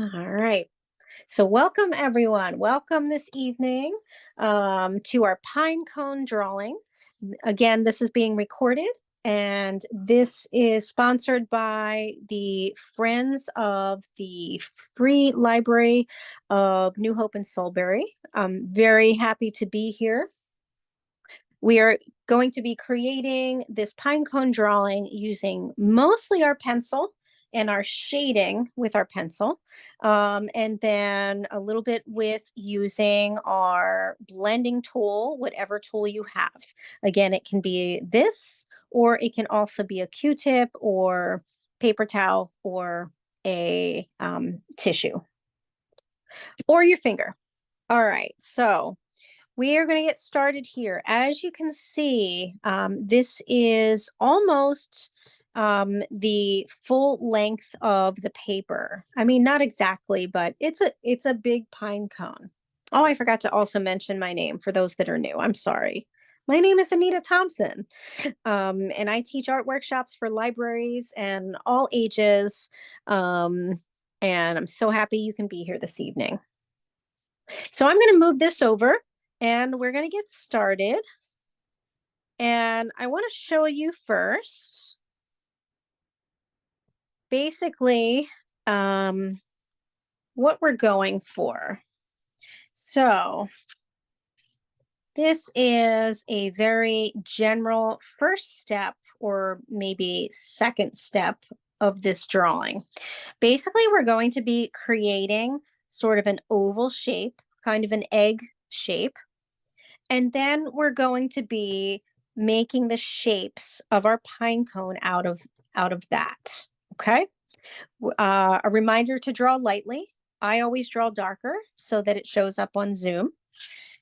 All right. So, welcome everyone. Welcome this evening to our pine cone drawing. Again, this is being recorded and this is sponsored by the Friends of the Free Library of New Hope and Solebury. I'm very happy to be here. We are going to be creating this pine cone drawing using mostly our pencil and our shading with our pencil, and then a little bit with using our blending tool, whatever tool you have. Again, it can be this, or it can also be a Q-tip or paper towel or a tissue or your finger. All right, so we are going to get started here. As you can see, this is almost the full length of the paper. I mean, not exactly, but it's a big pine cone. Oh, I forgot to also mention my name for those that are new. I'm sorry. My name is Anita Thompson, and I teach art workshops for libraries and all ages. And I'm so happy you can be here this evening. So I'm going to move this over and we're going to get started. And I want to show you first, basically, what we're going for. So this is a very general first step or maybe second step of this drawing. Basically, we're going to be creating sort of an oval shape, kind of an egg shape. And then we're going to be making the shapes of our pine cone out of that. Okay. A reminder to draw lightly. I always draw darker so that it shows up on Zoom.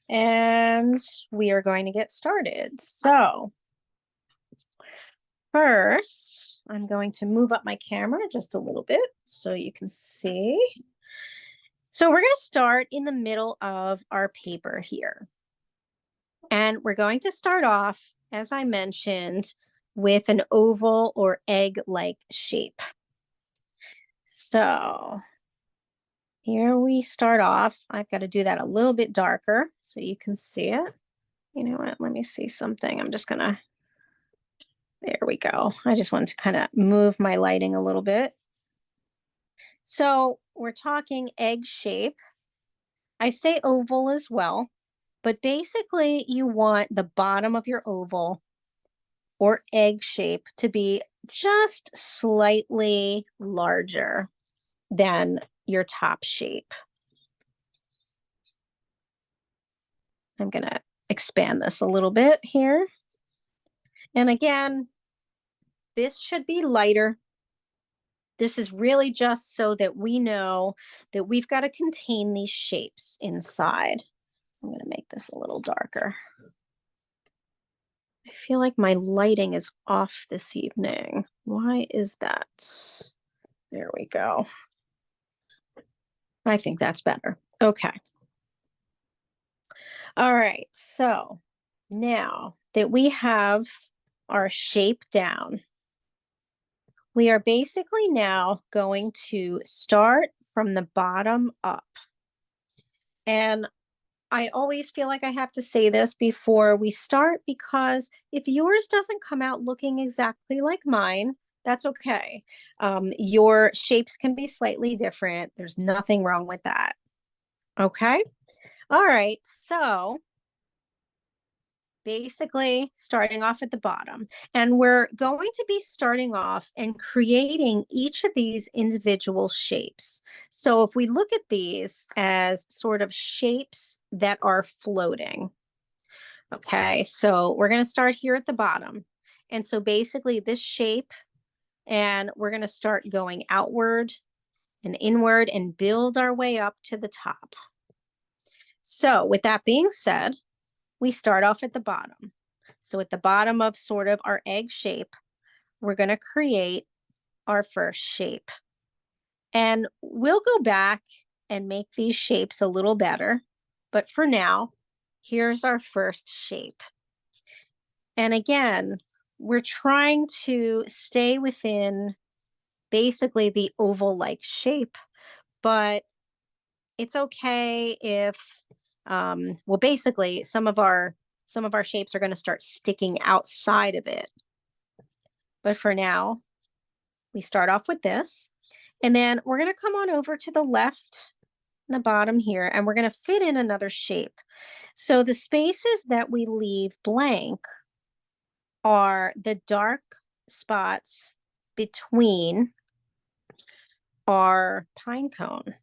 And we are going to get started. So first, I'm going to move up my camera just a little bit so you can see. So we're going to start in the middle of our paper here. And we're going to start off, as I mentioned, with an oval or egg-like shape. So here we start off. I've got to do that a little bit darker so you can see it. You know what? Let me see something. I'm just going to, there we go. I just wanted to kind of move my lighting a little bit. So we're talking egg shape. I say oval as well, but basically you want the bottom of your oval or egg shape to be just slightly larger than your top shape. I'm going to expand this a little bit here. And again, this should be lighter. This is really just so that we know that we've got to contain these shapes inside. I'm going to make this a little darker. I feel like my lighting is off this evening. Why is that? There we go. I think that's better. Okay. All right. So now that we have our shape down, we are basically now going to start from the bottom up. And I always feel like I have to say this before we start, because if yours doesn't come out looking exactly like mine, that's okay. Your shapes can be slightly different. There's nothing wrong with that. Okay. All right. So basically starting off at the bottom, and we're going to be starting off and creating each of these individual shapes. So if we look at these as sort of shapes that are floating, okay, so we're going to start here at the bottom. And so basically this shape, and we're going to start going outward and inward and build our way up to the top. So with that being said, we start off at the bottom. So at the bottom of sort of our egg shape, we're going to create our first shape. And we'll go back and make these shapes a little better. But for now, here's our first shape. And again, we're trying to stay within basically the oval-like shape, but it's okay if, well, basically some of our shapes are going to start sticking outside of it. But for now, we start off with this, and then we're going to come on over to the left, the bottom here, and we're going to fit in another shape. So the spaces that we leave blank are the dark spots between our pine cone.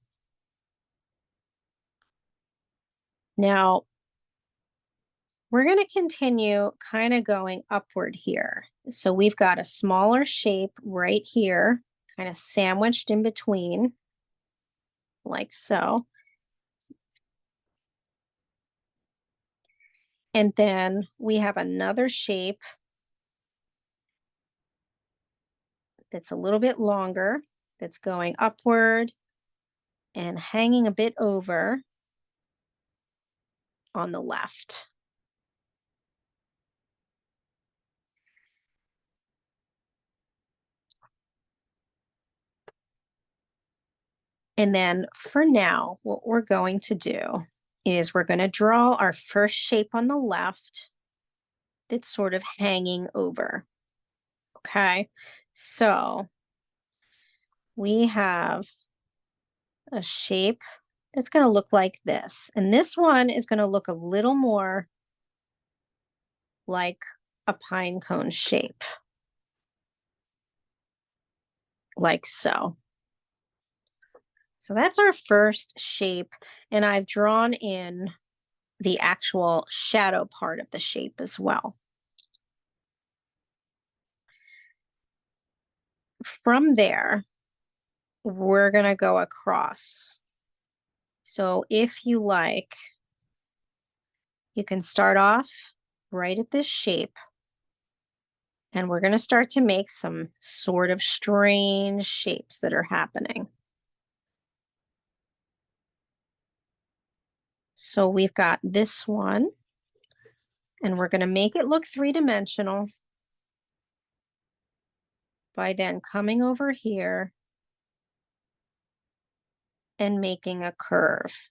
Now, we're going to continue kind of going upward here. So we've got a smaller shape right here, kind of sandwiched in between, like so. And then we have another shape that's a little bit longer, that's going upward and hanging a bit over on the left. And then for now, what we're going to do is we're going to draw our first shape on the left that's sort of hanging over. Okay, so we have a shape that's going to look like this. And this one is going to look a little more like a pine cone shape, like so. So that's our first shape, and I've drawn in the actual shadow part of the shape as well. From there, we're going to go across. So if you like, you can start off right at this shape, and we're going to start to make some sort of strange shapes that are happening. So we've got this one, and we're going to make it look three-dimensional by then coming over here and making a curve.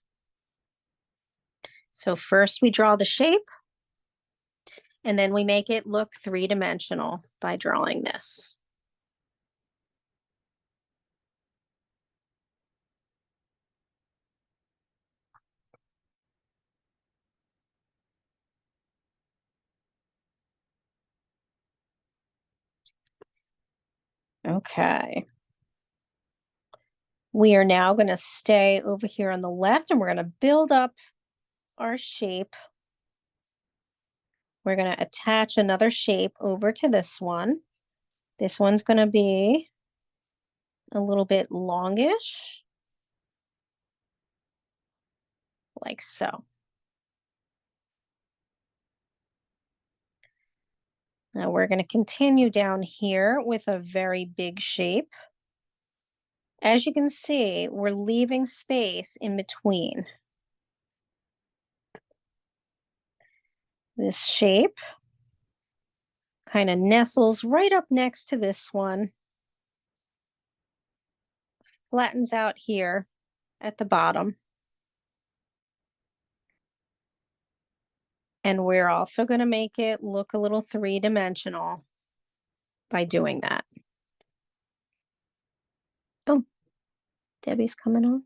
So first we draw the shape, and then we make it look three-dimensional by drawing this. Okay. We are now going to stay over here on the left, and we're going to build up our shape. We're going to attach another shape over to this one. This one's going to be a little bit longish, like so. Now we're going to continue down here with a very big shape. As you can see, we're leaving space in between. This shape kind of nestles right up next to this one, flattens out here at the bottom. And we're also going to make it look a little three-dimensional by doing that. Oh, Debbie's coming on.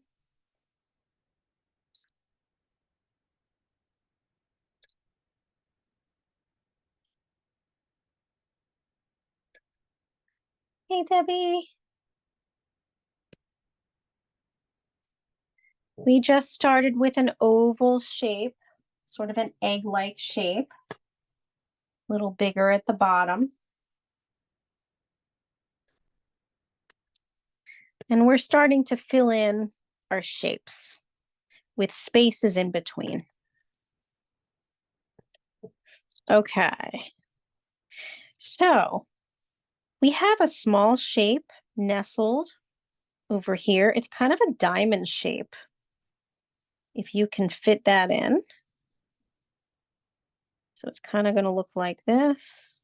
Hey, Debbie. We just started with an oval shape, sort of an egg-like shape, a little bigger at the bottom. And we're starting to fill in our shapes with spaces in between. Okay. So we have a small shape nestled over here. It's kind of a diamond shape, if you can fit that in. So it's kind of going to look like this.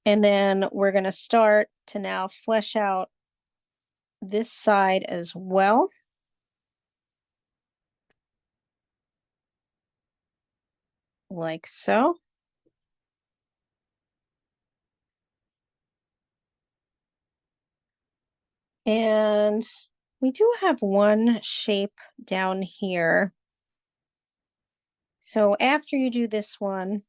And then we're going to start to now flesh out this side as well, like so. And we do have one shape down here. So after you do this one,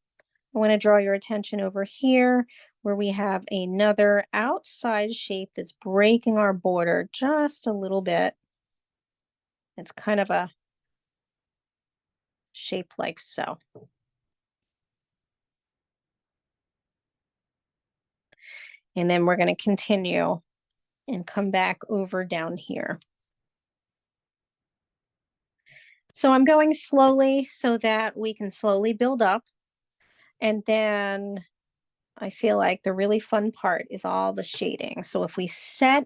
I want to draw your attention over here where we have another outside shape that's breaking our border just a little bit. It's kind of a shape like so. And then we're going to continue and come back over down here. So I'm going slowly so that we can slowly build up. And then I feel like the really fun part is all the shading. So if we set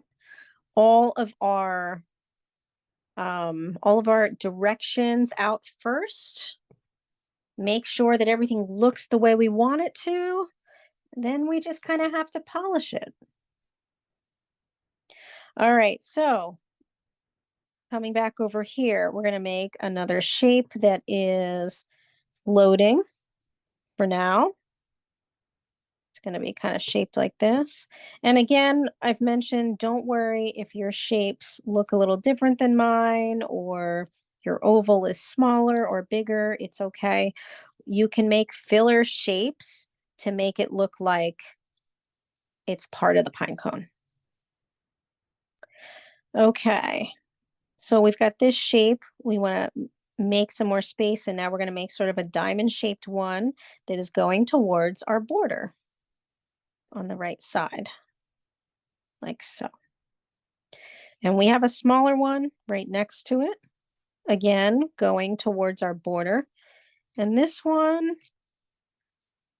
all of our directions out first, make sure that everything looks the way we want it to, then we just kind of have to polish it. All right, so coming back over here, we're going to make another shape that is floating for now. It's going to be kind of shaped like this. And again, I've mentioned, don't worry if your shapes look a little different than mine, or your oval is smaller or bigger, it's okay. You can make filler shapes to make it look like it's part of the pine cone. Okay, so we've got this shape. We want to make some more space, and now we're going to make sort of a diamond shaped one that is going towards our border on the right side, like so. And we have a smaller one right next to it, again, going towards our border. And this one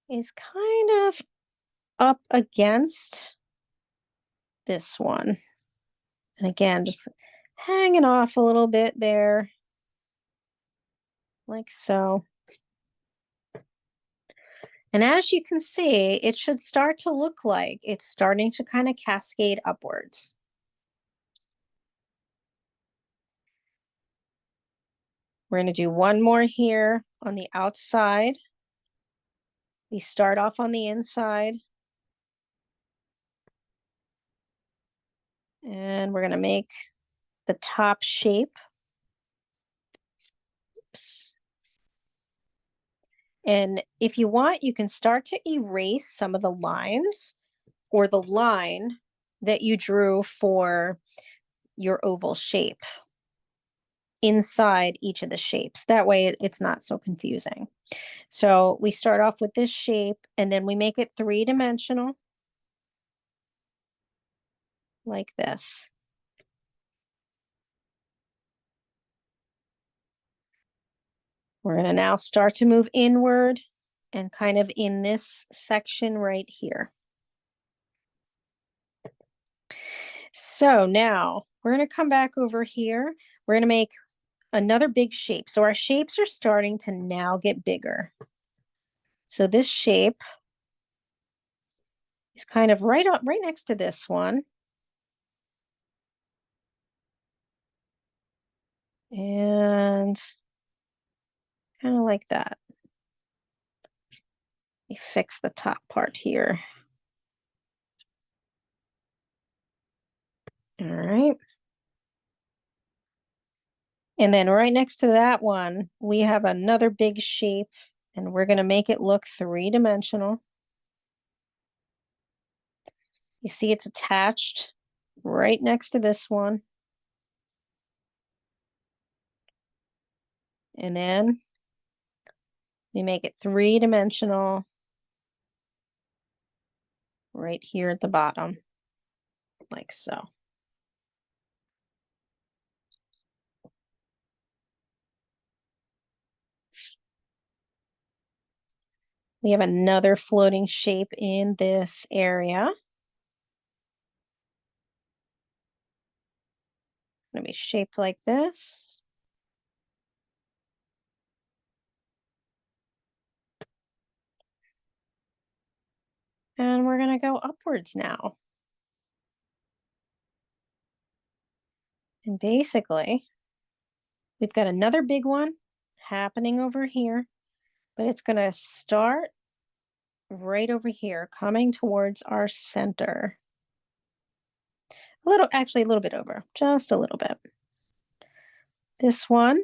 is kind of up against this one. And again, just hanging off a little bit there, like so. And as you can see, it should start to look like it's starting to kind of cascade upwards. We're going to do one more here on the outside. We start off on the inside. And we're going to make the top shape. Oops. And if you want, you can start to erase some of the lines or the line that you drew for your oval shape inside each of the shapes. That way it's not so confusing. So we start off with this shape and then we make it three-dimensional like this. We're going to now start to move inward and kind of in this section right here. So now we're going to come back over here. We're going to make another big shape. So our shapes are starting to now get bigger. So this shape is kind of right next to this one. And kind of like that. Let me fix the top part here. All right. And then right next to that one, we have another big shape, and we're going to make it look three-dimensional. You see it's attached right next to this one. And then we make it three-dimensional right here at the bottom, like so. We have another floating shape in this area. Gonna be shaped like this. And we're going to go upwards now. And basically, we've got another big one happening over here, but it's going to start right over here, coming towards our center. Actually a little bit over, just a little bit. This one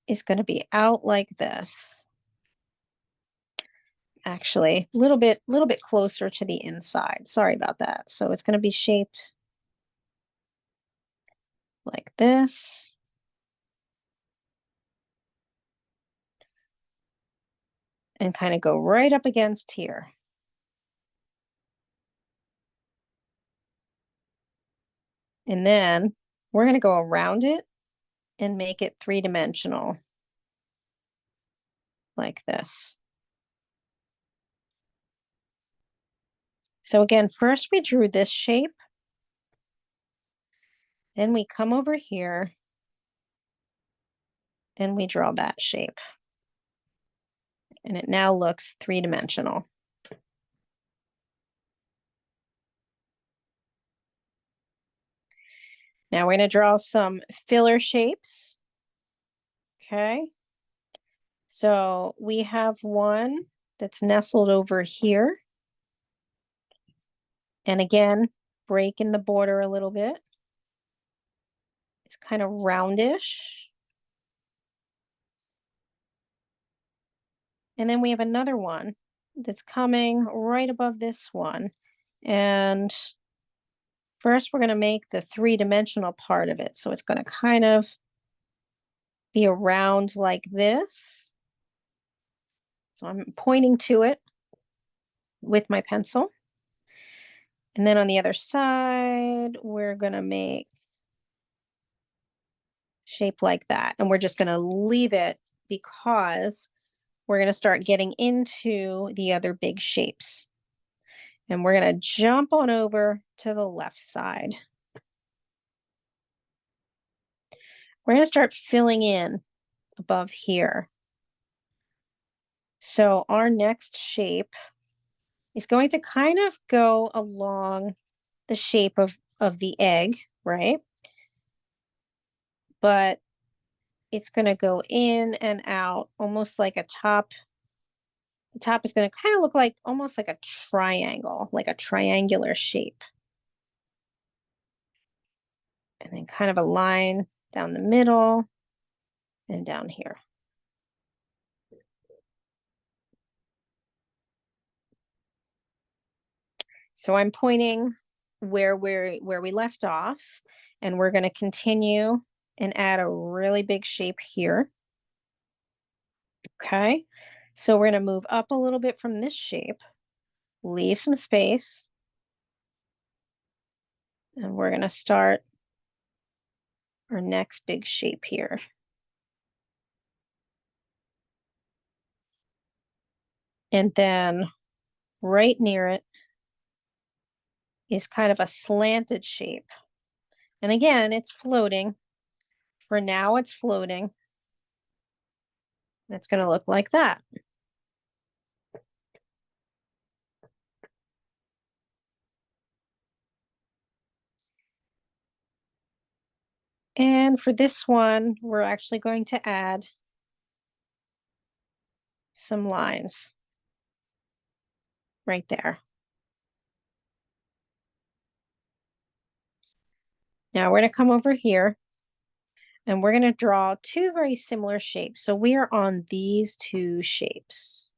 is going to be out like this. Actually, a little bit closer to the inside. Sorry about that. So it's going to be shaped like this. And kind of go right up against here. And then we're going to go around it and make it three-dimensional like this. So again, first we drew this shape. Then we come over here and we draw that shape. And it now looks three-dimensional. Now we're going to draw some filler shapes. Okay. So we have one that's nestled over here. And again, break in the border a little bit. It's kind of roundish. And then we have another one that's coming right above this one. And first we're going to make the three-dimensional part of it. So it's going to kind of be around like this. So I'm pointing to it with my pencil. And then on the other side, we're going to make shape like that. And we're just going to leave it because we're going to start getting into the other big shapes. And we're going to jump on over to the left side. We're going to start filling in above here. So our next shape is going to kind of go along the shape of the egg, right? But it's going to go in and out almost like a top. The top is going to kind of look like almost like a triangle, like a triangular shape. And then kind of a line down the middle and down here. So I'm pointing where we left off, and we're going to continue and add a really big shape here. Okay. So we're going to move up a little bit from this shape, leave some space, and we're going to start our next big shape here. And then right near it is kind of a slanted shape. And again, it's floating. For now, it's floating. It's going to look like that. And for this one, we're actually going to add some lines right there. Now we're going to come over here and we're going to draw two very similar shapes. So we are on these two shapes.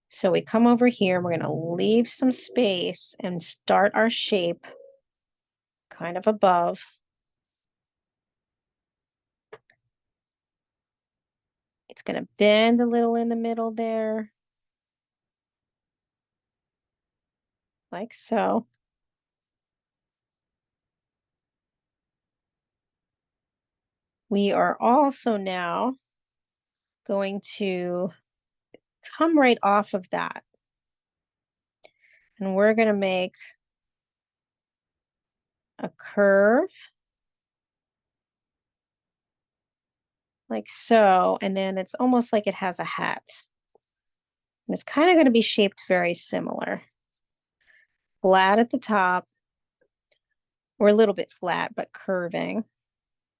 So we come over here, we're going to leave some space and start our shape kind of above. It's going to bend a little in the middle there, like so. We are also now going to come right off of that. And we're going to make a curve like so. And then it's almost like it has a hat. And it's kind of going to be shaped very similar. Flat at the top, or a little bit flat, but curving,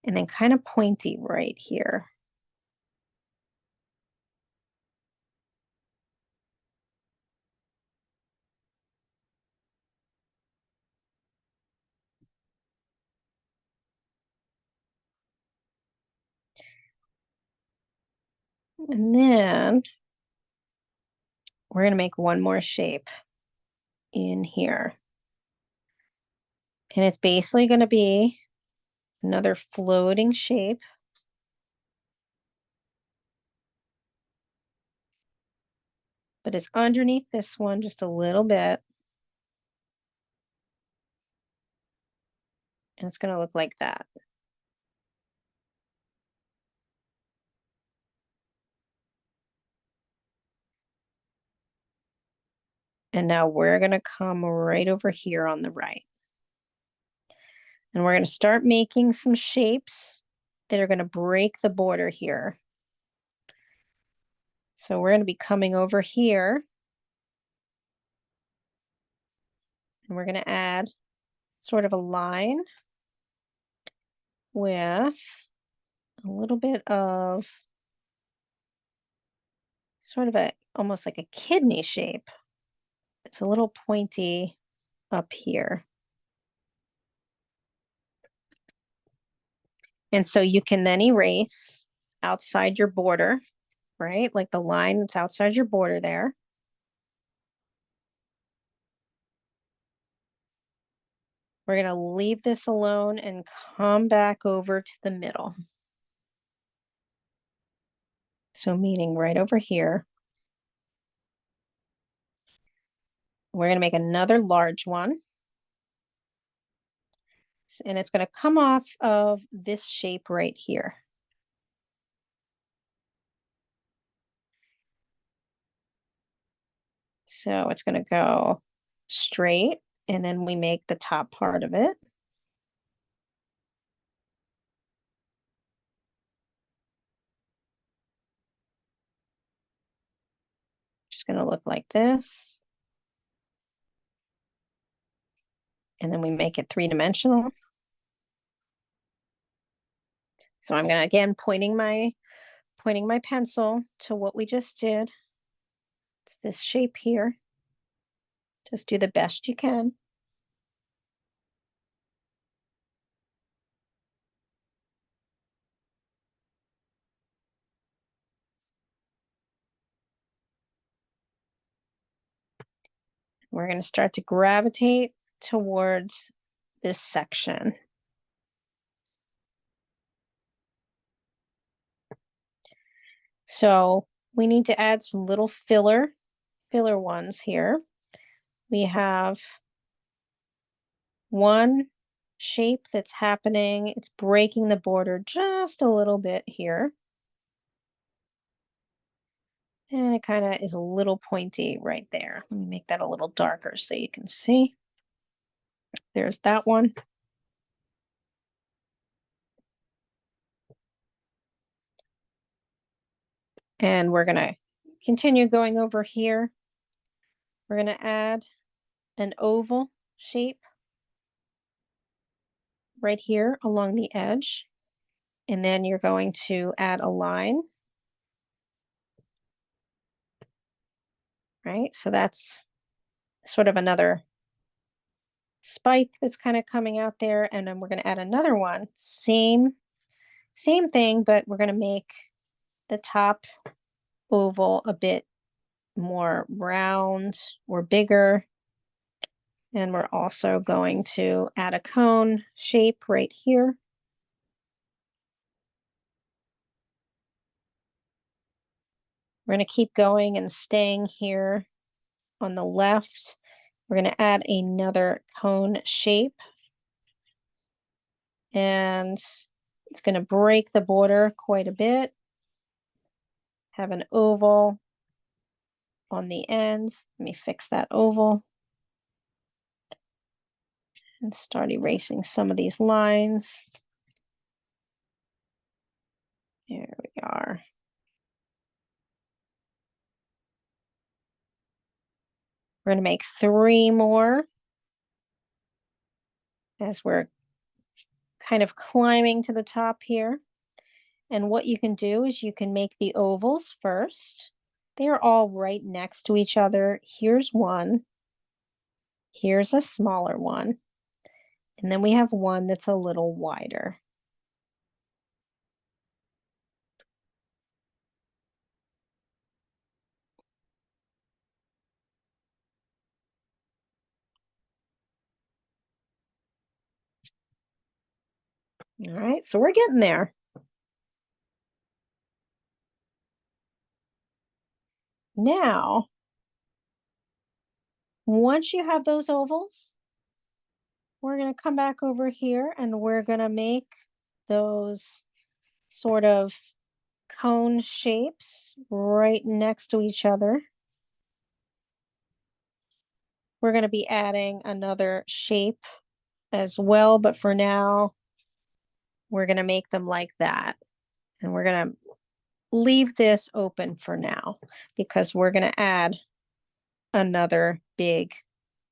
and then kind of pointy right here. And then we're going to make one more shape in here. And it's basically going to be another floating shape. But it's underneath this one just a little bit. And it's going to look like that. And now we're going to come right over here on the right. And we're going to start making some shapes that are going to break the border here. So we're going to be coming over here. And we're going to add sort of a line with a little bit of sort of a almost like a kidney shape. It's a little pointy up here. And so you can then erase outside your border, right? Like the line that's outside your border there. We're going to leave this alone and come back over to the middle. So meaning right over here. We're going to make another large one. And it's going to come off of this shape right here. So it's going to go straight, and then we make the top part of it. Just going to look like this. And then we make it three-dimensional. So I'm going to, again, pointing my pencil to what we just did. It's this shape here. Just do the best you can. We're going to start to gravitate towards this section. So we need to add some little filler ones here. We have one shape that's happening. It's breaking the border just a little bit here. And it kind of is a little pointy right there. Let me make that a little darker so you can see. There's that one. And we're going to continue going over here. We're going to add an oval shape right here along the edge. And then you're going to add a line. Right? So that's sort of another spike that's kind of coming out there. And then we're going to add another one. Same thing, but we're going to make the top oval a bit more round or bigger. And we're also going to add a cone shape right here. We're going to keep going and staying here on the left. We're going to add another cone shape. And it's going to break the border quite a bit. Have an oval on the ends. Let me fix that oval. And start erasing some of these lines. There we are. We're going to make 3 more as we're kind of climbing to the top here. And what you can do is you can make the ovals first. They are all right next to each other. Here's one. Here's a smaller one. And then we have one that's a little wider. All right, so we're getting there. Now, once you have those ovals, we're going to come back over here and we're going to make those sort of cone shapes right next to each other. We're going to be adding another shape as well, but for now, we're going to make them like that. And we're going to leave this open for now because we're going to add another big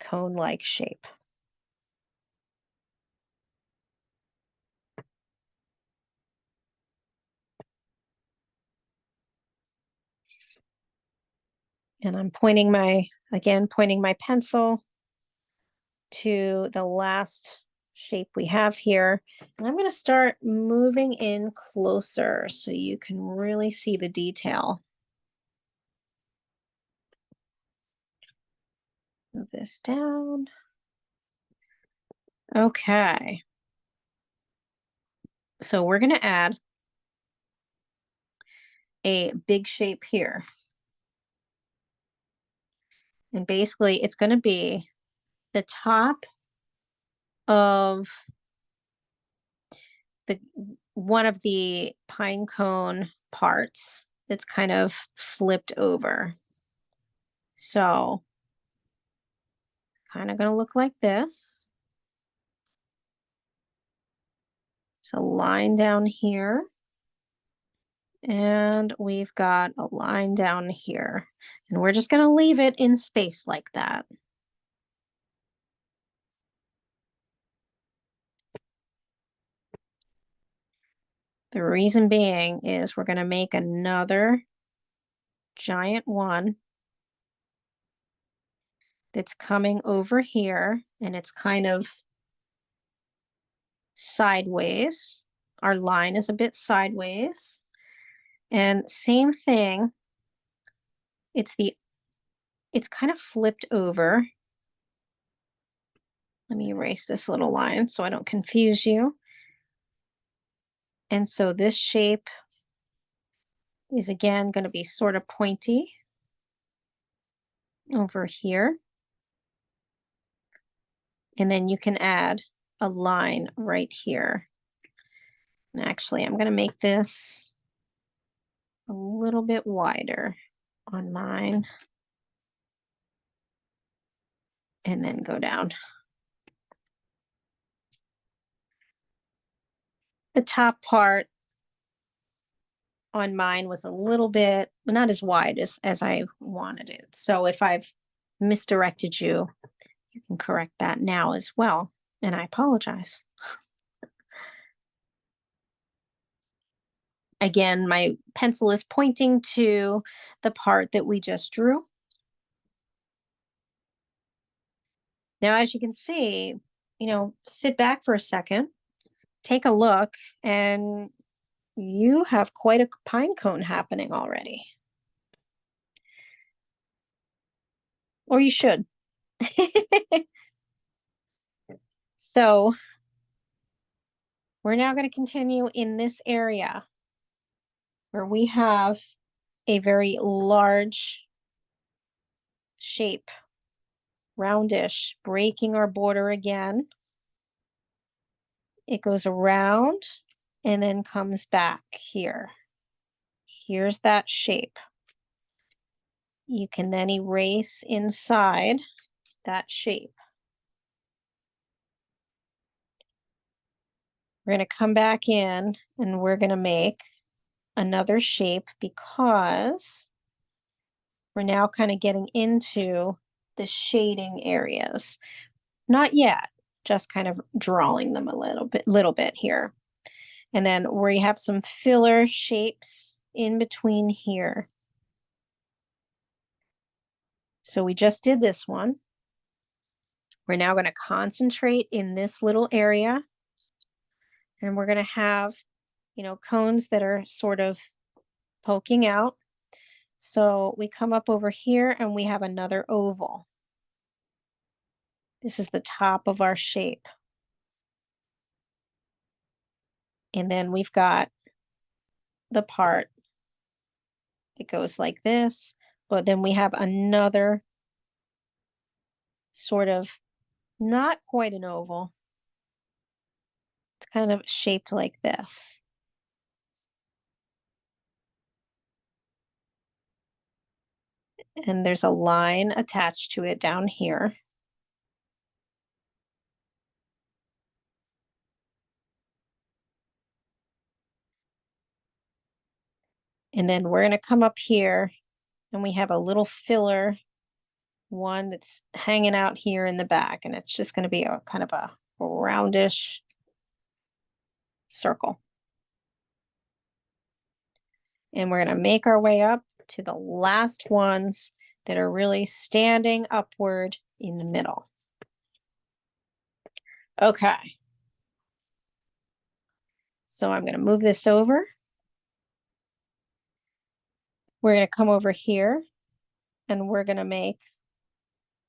cone-like shape. And I'm pointing my pencil to the last shape we have here. And I'm going to start moving in closer so you can really see the detail. Move this down. Okay. So we're going to add a big shape here. And basically it's going to be the top of the one of the pine cone parts that's kind of flipped over. So kind of going to look like this. There's a line down here. And we've got a line down here. And we're just going to leave it in space like that. The reason being is we're going to make another giant one that's coming over here, and it's kind of sideways. Our line is a bit sideways. And same thing, it's kind of flipped over. Let me erase this little line so I don't confuse you. And so this shape is again going to be sort of pointy over here. And then you can add a line right here. And actually, I'm going to make this a little bit wider on mine. And then go down. The top part on mine was a little bit, not as wide as I wanted it. So if I've misdirected you, you can correct that now as well. And I apologize. Again, my pencil is pointing to the part that we just drew. Now, as you can see, sit back for a second, take a look, and you have quite a pine cone happening already. Or you should. So we're now going to continue in this area where we have a very large shape, roundish, breaking our border again. It goes around and then comes back here. Here's that shape. You can then erase inside that shape. We're going to come back in and we're going to make another shape because we're now kind of getting into the shading areas. Not yet, just kind of drawing them a little bit here. And then we have some filler shapes in between here. So we just did this one. We're now going to concentrate in this little area. And we're going to have, cones that are sort of poking out. So we come up over here and we have another oval. This is the top of our shape. And then we've got the part that goes like this, but then we have another sort of not quite an oval. It's kind of shaped like this. And there's a line attached to it down here. And then we're going to come up here and we have a little filler one that's hanging out here in the back. And it's just going to be a kind of a roundish circle. And we're going to make our way up to the last ones that are really standing upward in the middle. Okay. So I'm going to move this over. We're going to come over here and we're going to make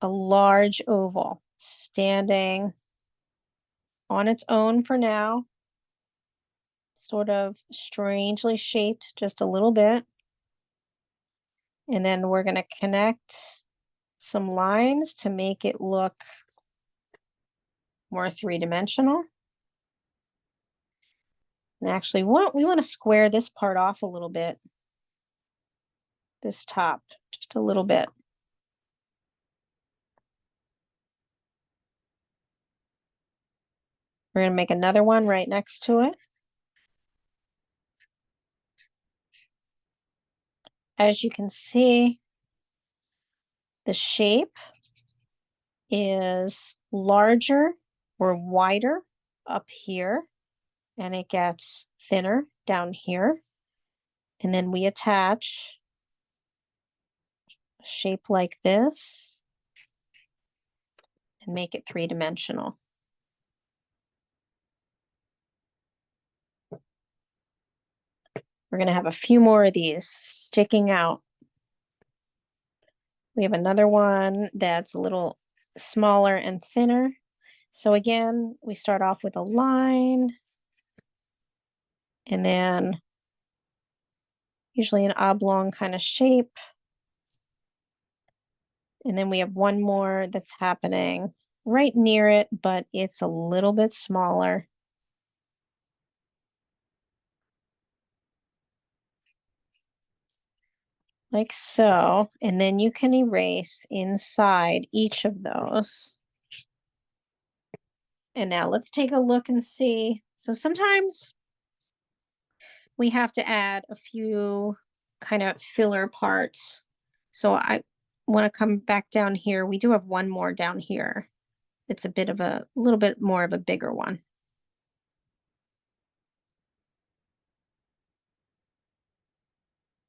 a large oval standing on its own for now, sort of strangely shaped just a little bit. And then we're going to connect some lines to make it look more three-dimensional. And actually, we want to square this part off a little bit, this top, just a little bit. We're going to make another one right next to it. As you can see, the shape is larger or wider up here, and it gets thinner down here. And then we attach a shape like this and make it three-dimensional. We're going to have a few more of these sticking out. We have another one that's a little smaller and thinner. So again, we start off with a line and then usually an oblong kind of shape. And then we have one more that's happening right near it, but it's a little bit smaller. Like so. And then you can erase inside each of those. And now let's take a look and see. So sometimes we have to add a few kind of filler parts. So I want to come back down here. We do have one more down here. It's a little bit more of a bigger one.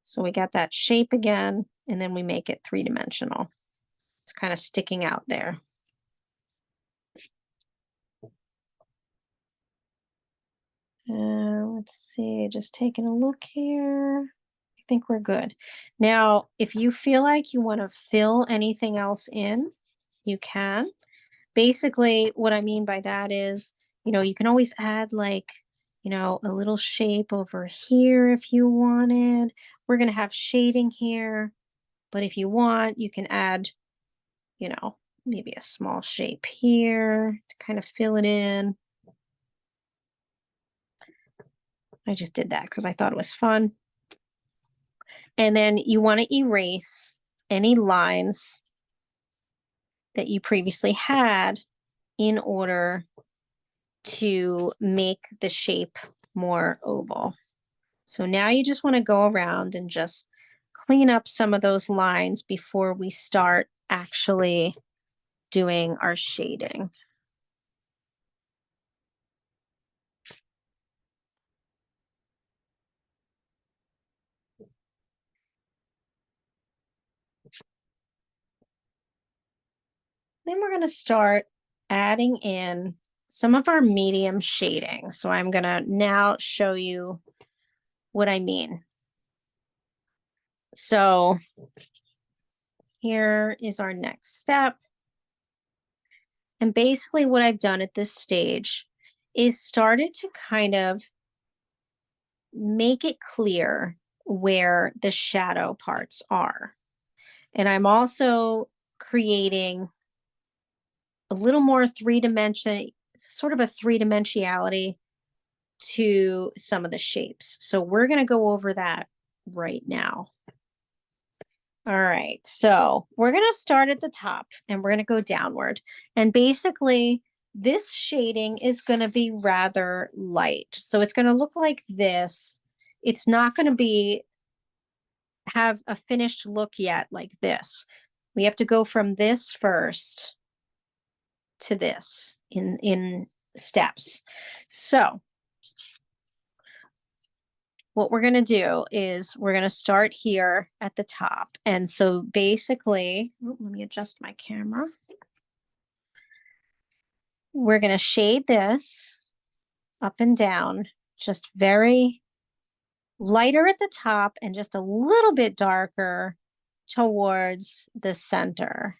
So we got that shape again, and then we make it three-dimensional. It's kind of sticking out there. Let's see, just taking a look here. I think we're good. Now, if you feel like you want to fill anything else in, you can. Basically, what I mean by that is, you can always add like, a little shape over here if you wanted. We're going to have shading here, but if you want, you can add, maybe a small shape here to kind of fill it in. I just did that because I thought it was fun. And then you want to erase any lines that you previously had in order to make the shape more oval. So now you just want to go around and just clean up some of those lines before we start actually doing our shading. Then we're going to start adding in some of our medium shading. So I'm going to now show you what I mean. So here is our next step. And basically what I've done at this stage is started to kind of make it clear where the shadow parts are. And I'm also creating a little more three-dimension, sort of a three-dimensionality to some of the shapes. So we're going to go over that right now. All right, so we're going to start at the top and we're going to go downward. And basically, this shading is going to be rather light. So it's going to look like this. It's not going to have a finished look yet like this. We have to go from this first to this in steps. So what we're going to do is we're going to start here at the top. And so basically, let me adjust my camera. We're going to shade this up and down, just very lighter at the top and just a little bit darker towards the center.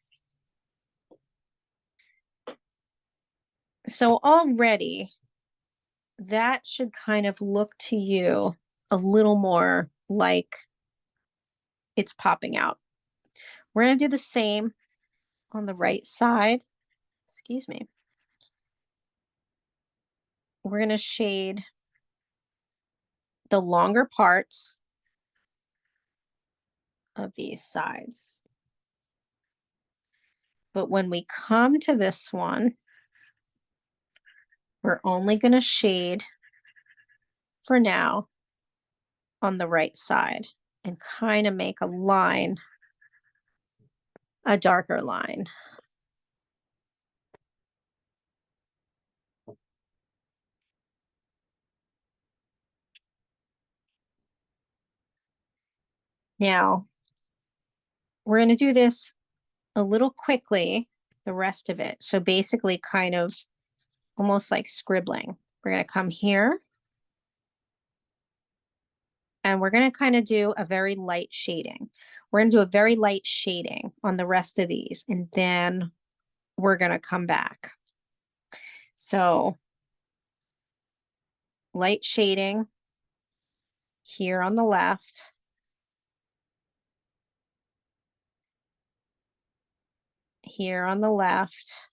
So already that should kind of look to you a little more like it's popping out. We're going to do the same on the right side. Excuse me. We're going to shade the longer parts of these sides. But when we come to this one, we're only going to shade for now on the right side and kind of make a line, a darker line. Now, we're going to do this a little quickly, the rest of it. So basically kind of almost like scribbling. We're going to come here and we're going to kind of do a very light shading. We're going to do a very light shading on the rest of these, and then we're going to come back. So light shading here on the left. Here on the left.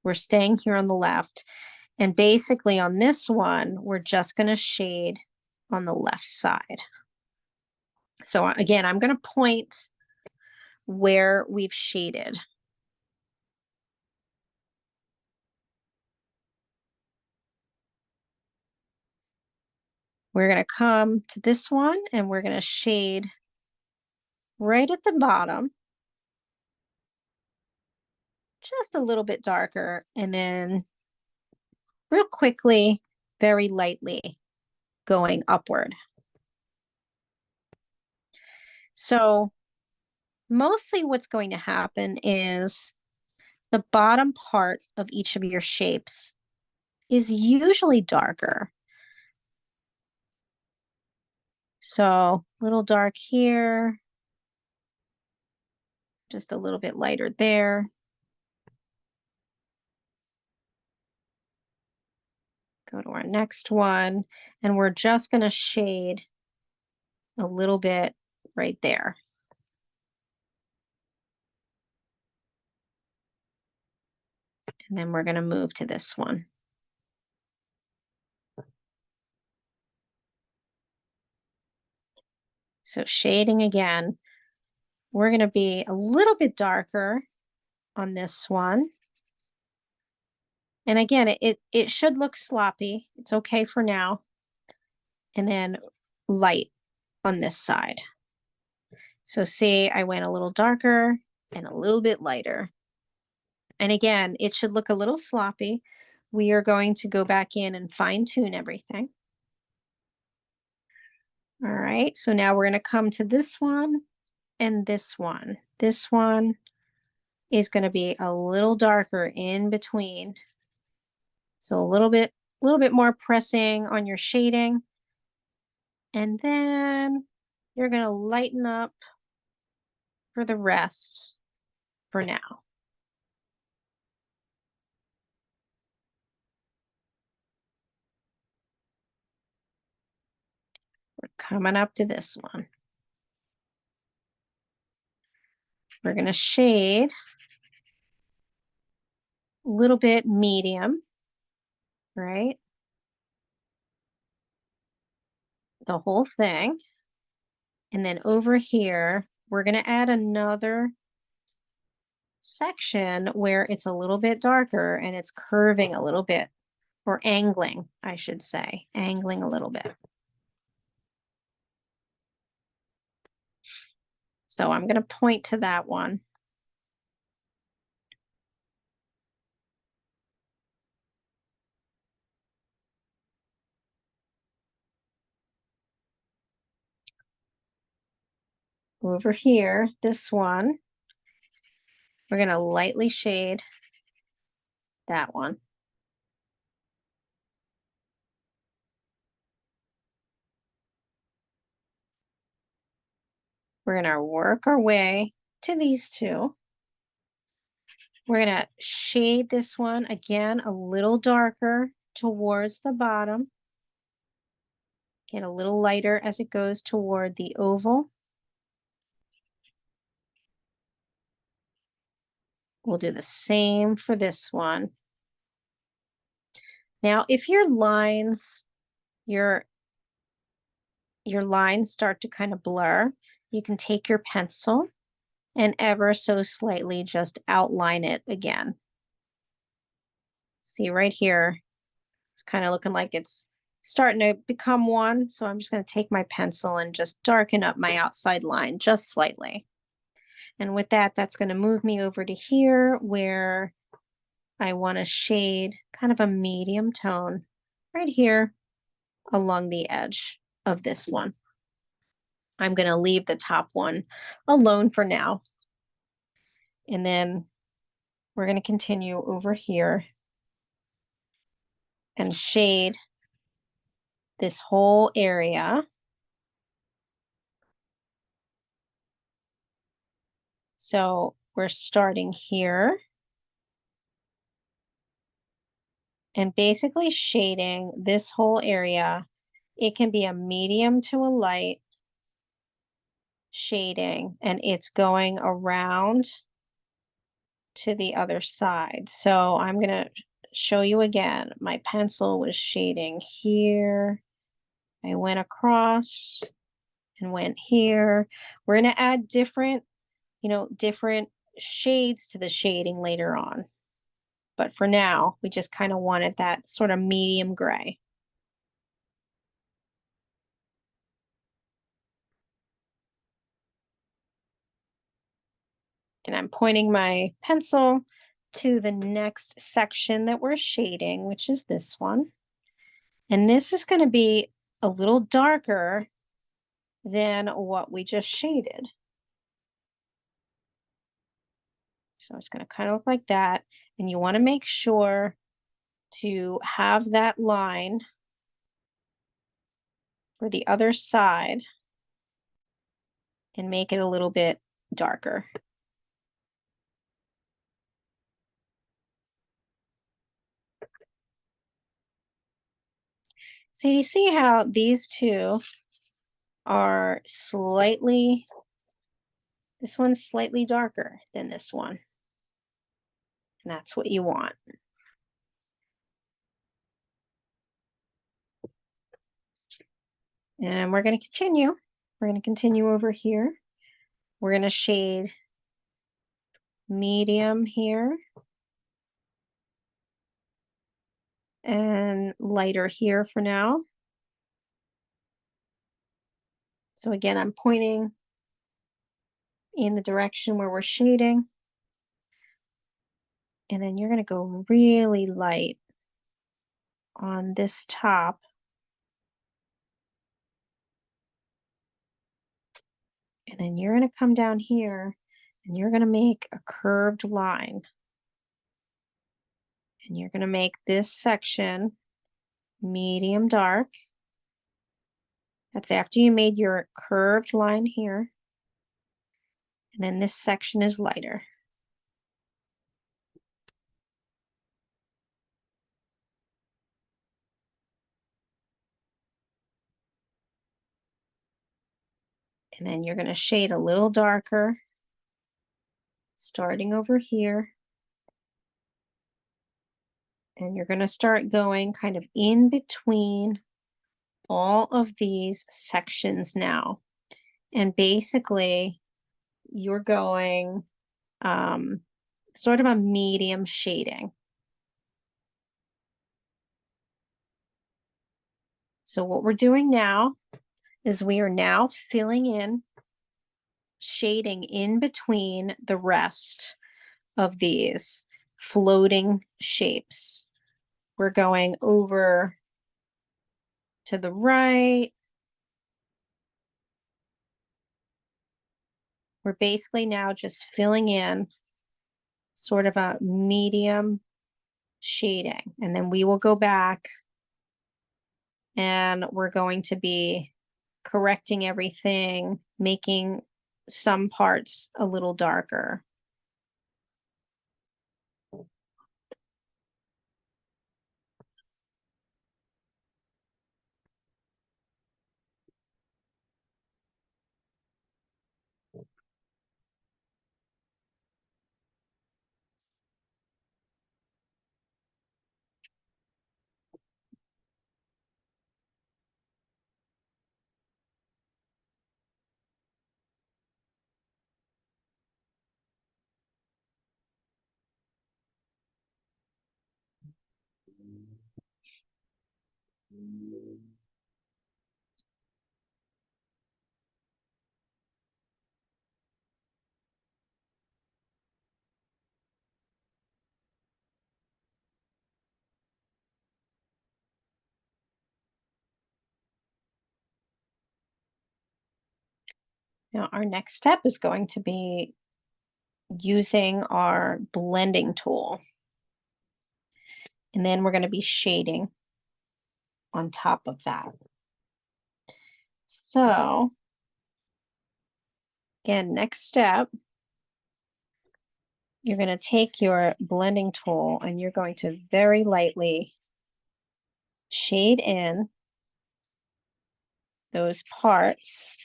We're staying here on the left. And basically on this one, we're just going to shade on the left side. So again, I'm going to point where we've shaded. We're going to come to this one and we're going to shade right at the bottom, just a little bit darker, and then real quickly, very lightly going upward. So mostly what's going to happen is the bottom part of each of your shapes is usually darker. So a little dark here, just a little bit lighter there. Go to our next one, and we're just going to shade a little bit right there. And then we're going to move to this one. So shading again, we're going to be a little bit darker on this one. And again, it should look sloppy. It's okay for now. And then light on this side. So see, I went a little darker and a little bit lighter. And again, it should look a little sloppy. We are going to go back in and fine tune everything. All right, so now we're going to come to this one and this one. This one is going to be a little darker in between. So a little bit more pressing on your shading. And then you're going to lighten up for the rest for now. We're coming up to this one. We're going to shade a little bit medium, right? The whole thing. And then over here, we're going to add another section where it's a little bit darker and it's curving a little bit, or angling, I should say, angling a little bit. So I'm going to point to that one. Over here, this one, we're going to lightly shade that one. We're going to work our way to these two. We're going to shade this one again a little darker towards the bottom. Get a little lighter as it goes toward the oval. We'll do the same for this one. Now, if your lines start to kind of blur, you can take your pencil and ever so slightly just outline it again. See right here, it's kind of looking like it's starting to become one. So I'm just going to take my pencil and just darken up my outside line just slightly. And with that, that's going to move me over to here where I want to shade kind of a medium tone right here along the edge of this one. I'm going to leave the top one alone for now. And then we're going to continue over here and shade this whole area. So we're starting here and basically shading this whole area. It can be a medium to a light shading, and it's going around to the other side. So I'm going to show you again. My pencil was shading here. I went across and went here. We're going to add different shades to the shading later on. But for now, we just kind of wanted that sort of medium gray. And I'm pointing my pencil to the next section that we're shading, which is this one. And this is going to be a little darker than what we just shaded. So it's going to kind of look like that. And you want to make sure to have that line for the other side and make it a little bit darker. So you see how these two are slightly, this one's slightly darker than this one. And that's what you want. And we're going to continue. We're going to continue over here. We're going to shade medium here and lighter here for now. So again, I'm pointing in the direction where we're shading. And then you're going to go really light on this top. And then you're going to come down here and you're going to make a curved line. And you're going to make this section medium dark. That's after you made your curved line here. And then this section is lighter. And then you're going to shade a little darker, starting over here. And you're going to start going kind of in between all of these sections now. And basically, you're going sort of a medium shading. So what we're doing now is we are now filling in, shading in between the rest of these floating shapes. We're going over to the right. We're basically now just filling in sort of a medium shading. And then we will go back and we're going to be correcting everything, making some parts a little darker. Now our next step is going to be using our blending tool. And then we're going to be shading on top of that. So again, next step, you're going to take your blending tool and you're going to very lightly shade in those parts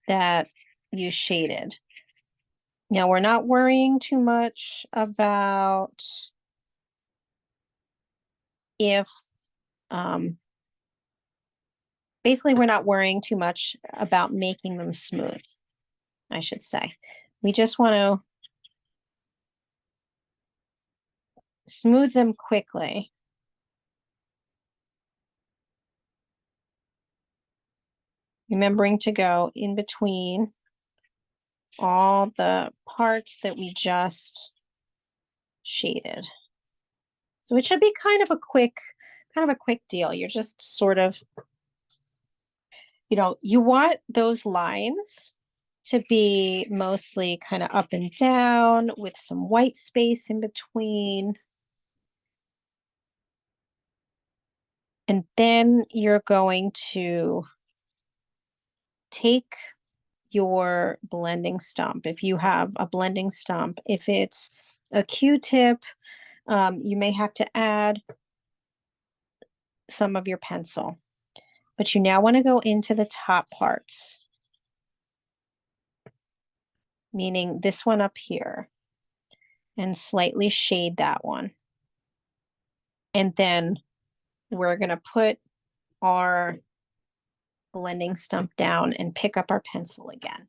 that you shaded. Now we're not worrying too much about if, basically we're not worrying too much about making them smooth, I should say. We just want to smooth them quickly. Remembering to go in between all the parts that we just shaded. So it should be kind of a quick deal. You're just sort of, you want those lines to be mostly kind of up and down with some white space in between. And then you're going to take your blending stump. If you have a blending stump, if it's a Q-tip, you may have to add some of your pencil. But you now want to go into the top parts, meaning this one up here, and slightly shade that one. And then we're going to put our blending stump down and pick up our pencil again.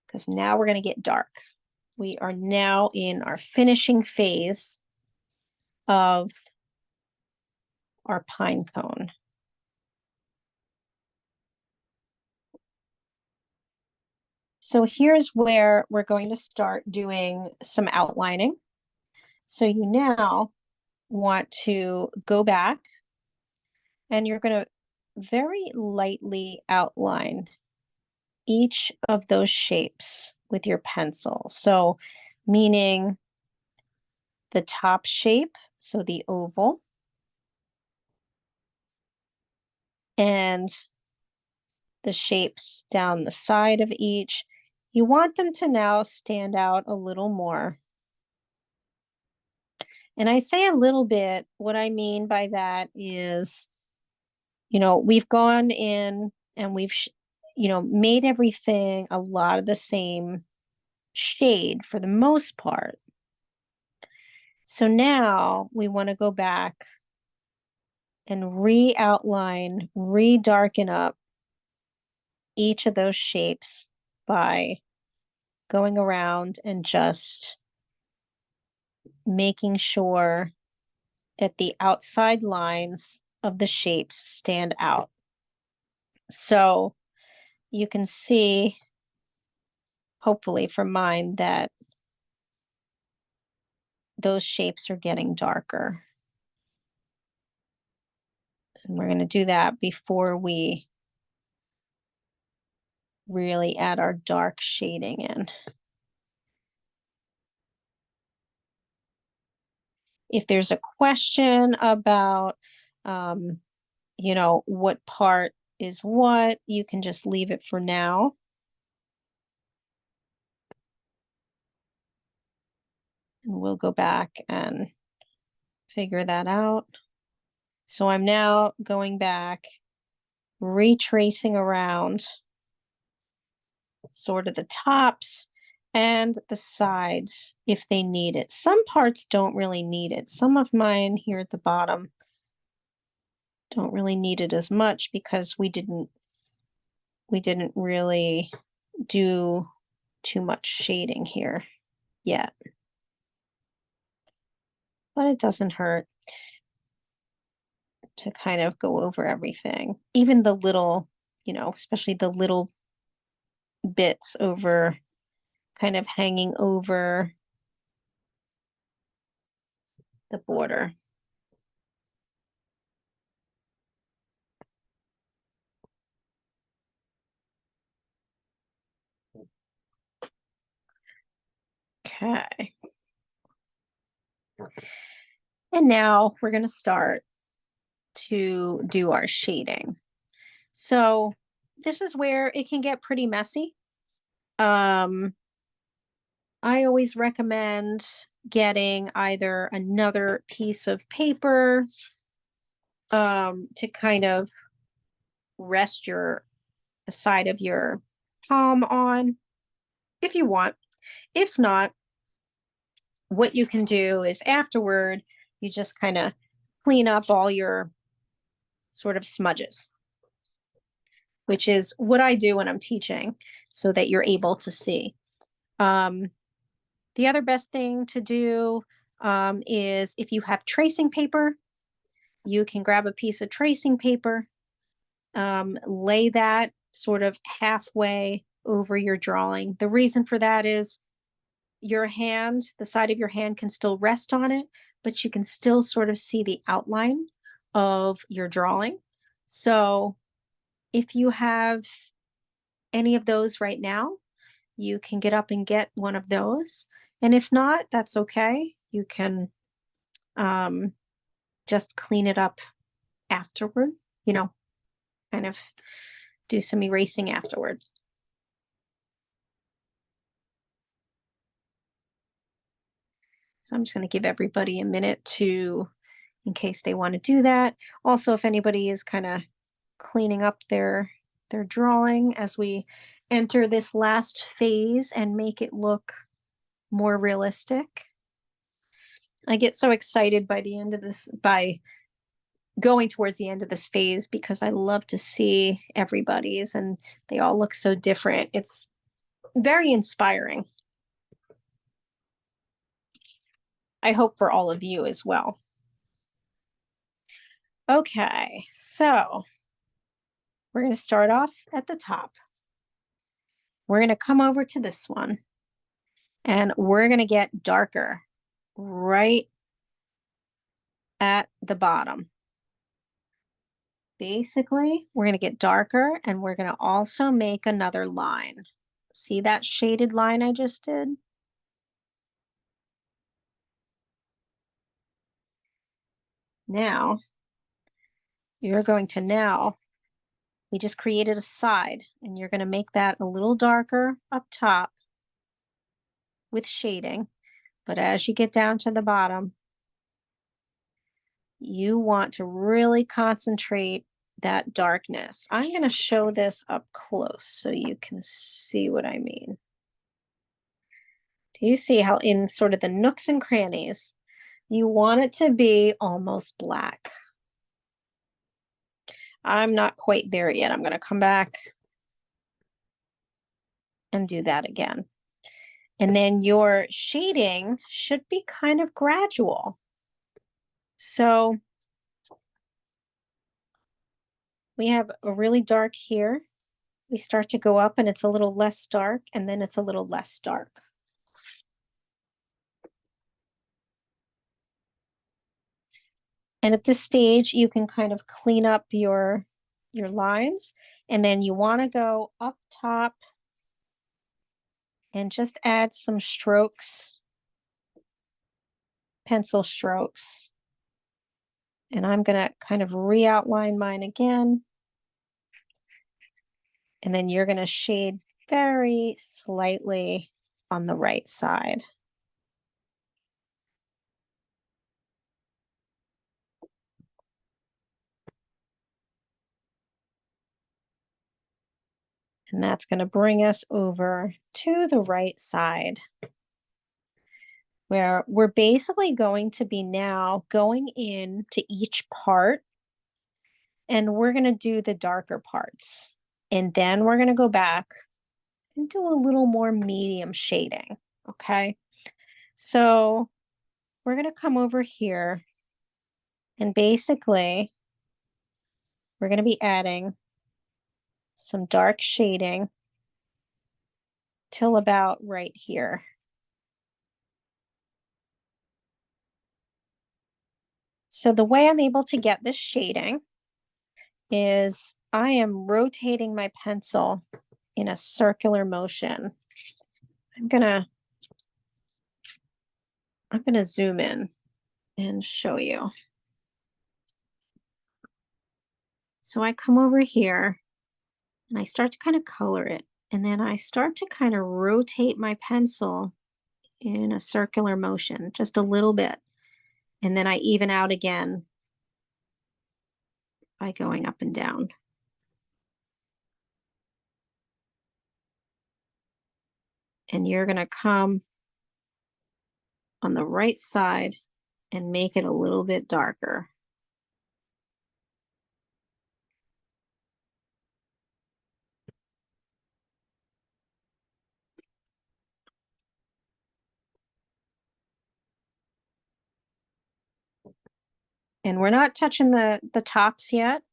Because now we're going to get dark. We are now in our finishing phase of our pine cone. So here's where we're going to start doing some outlining. So you now want to go back and you're going to very lightly outline each of those shapes with your pencil. So meaning the top shape, so the oval, and the shapes down the side of each. You want them to now stand out a little more. And I say a little bit, what I mean by that is, we've gone in and made everything a lot of the same shade for the most part. So now we want to go back and re-outline, re-darken up each of those shapes by going around and just making sure that the outside lines of the shapes stand out. So you can see, hopefully from mine, that those shapes are getting darker. And we're going to do that before we really add our dark shading in. If there's a question about, what part is what, you can just leave it for now. And we'll go back and figure that out. So I'm now going back, retracing around sort of the tops and the sides if they need it. Some parts don't really need it. Some of mine here at the bottom don't really need it as much because we didn't really do too much shading here yet. But it doesn't hurt to kind of go over everything. Even the little, especially the little bits over, kind of hanging over the border. Okay. And now we're going to start to do our shading. So this is where it can get pretty messy. I always recommend getting either another piece of paper to kind of rest the side of your palm on if you want. If not, what you can do is afterward, you just kind of clean up all your sort of smudges, which is what I do when I'm teaching so that you're able to see. The other best thing to do is if you have tracing paper, you can grab a piece of tracing paper, lay that sort of halfway over your drawing. The reason for that is your hand, the side of your hand can still rest on it, but you can still sort of see the outline of your drawing. So if you have any of those right now, you can get up and get one of those. And if not, that's okay. You can just clean it up afterward, kind of do some erasing afterward. So I'm just going to give everybody a minute in case they want to do that. Also, if anybody is kind of cleaning up their drawing as we enter this last phase and make it look more realistic. I get so excited by going towards the end of this phase because I love to see everybody's and they all look so different. It's very inspiring. I hope for all of you as well. Okay, so we're going to start off at the top. We're going to come over to this one and we're going to get darker right at the bottom. Basically, we're going to get darker and we're going to also make another line. See that shaded line I just did? Now, you're going to we just created a side and you're going to make that a little darker up top with shading. But as you get down to the bottom, you want to really concentrate that darkness. I'm going to show this up close so you can see what I mean. Do you see how in sort of the nooks and crannies, you want it to be almost black? I'm not quite there yet. I'm going to come back and do that again. And then your shading should be kind of gradual. So we have a really dark here. We start to go up and it's a little less dark, and then it's a little less dark. And at this stage, you can kind of clean up your lines, and then you want to go up top and just add some strokes, pencil strokes. And I'm going to kind of re-outline mine again. And then you're going to shade very slightly on the right side. And that's going to bring us over to the right side, where we're basically going to be now going into each part, and we're going to do the darker parts. And then we're going to go back and do a little more medium shading. Okay. So we're going to come over here and basically we're going to be adding some dark shading till about right here. So the way I'm able to get this shading is I am rotating my pencil in a circular motion. I'm gonna zoom in and show you. So I come over here and I start to kind of color it, and then I start to kind of rotate my pencil in a circular motion, just a little bit. And then I even out again by going up and down. And you're going to come on the right side and make it a little bit darker. And we're not touching the tops yet.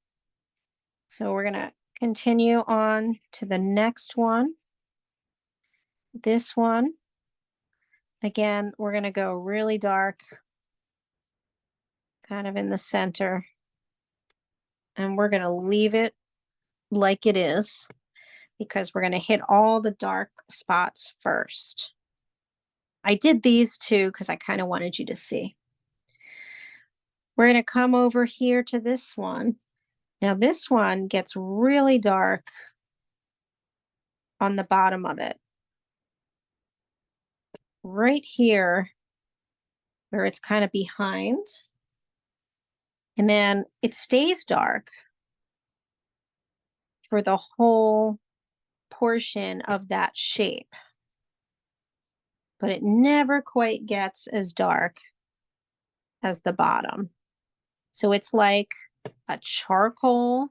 So we're going to continue on to the next one. This one, again, we're going to go really dark, kind of in the center. And we're going to leave it like it is because we're going to hit all the dark spots first. I did these two because I kind of wanted you to see. We're going to come over here to this one. Now this one gets really dark on the bottom of it. Right here, where it's kind of behind. And then it stays dark for the whole portion of that shape. But it never quite gets as dark as the bottom. So it's like a charcoal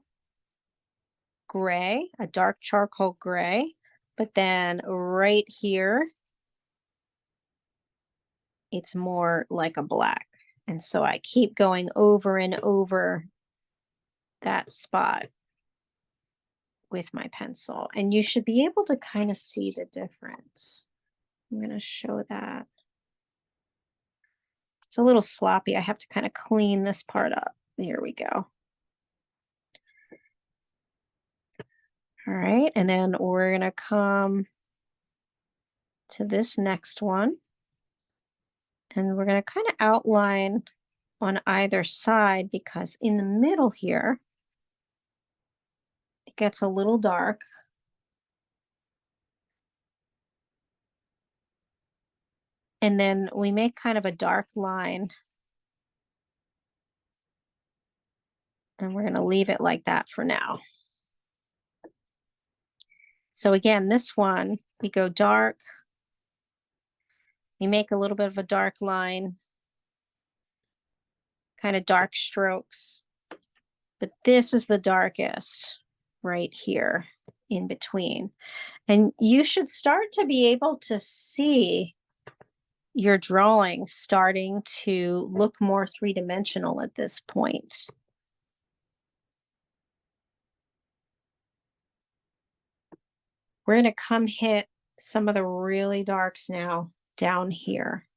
gray, a dark charcoal gray, but then right here, it's more like a black. And so I keep going over and over that spot. with my pencil. And you should be able to kind of see the difference. I'm going to show that. It's a little sloppy. I have to kind of clean this part up. There we go. All right, and then we're going to come to this next one. And we're going to kind of outline on either side because in the middle here, it gets a little dark. And then we make kind of a dark line. And we're going to leave it like that for now. So again, this one, we go dark. We make a little bit of a dark line, kind of dark strokes. But this is the darkest right here in between. And you should start to be able to see your drawing starting to look more three-dimensional at this point. We're going to come hit some of the really darks now down here.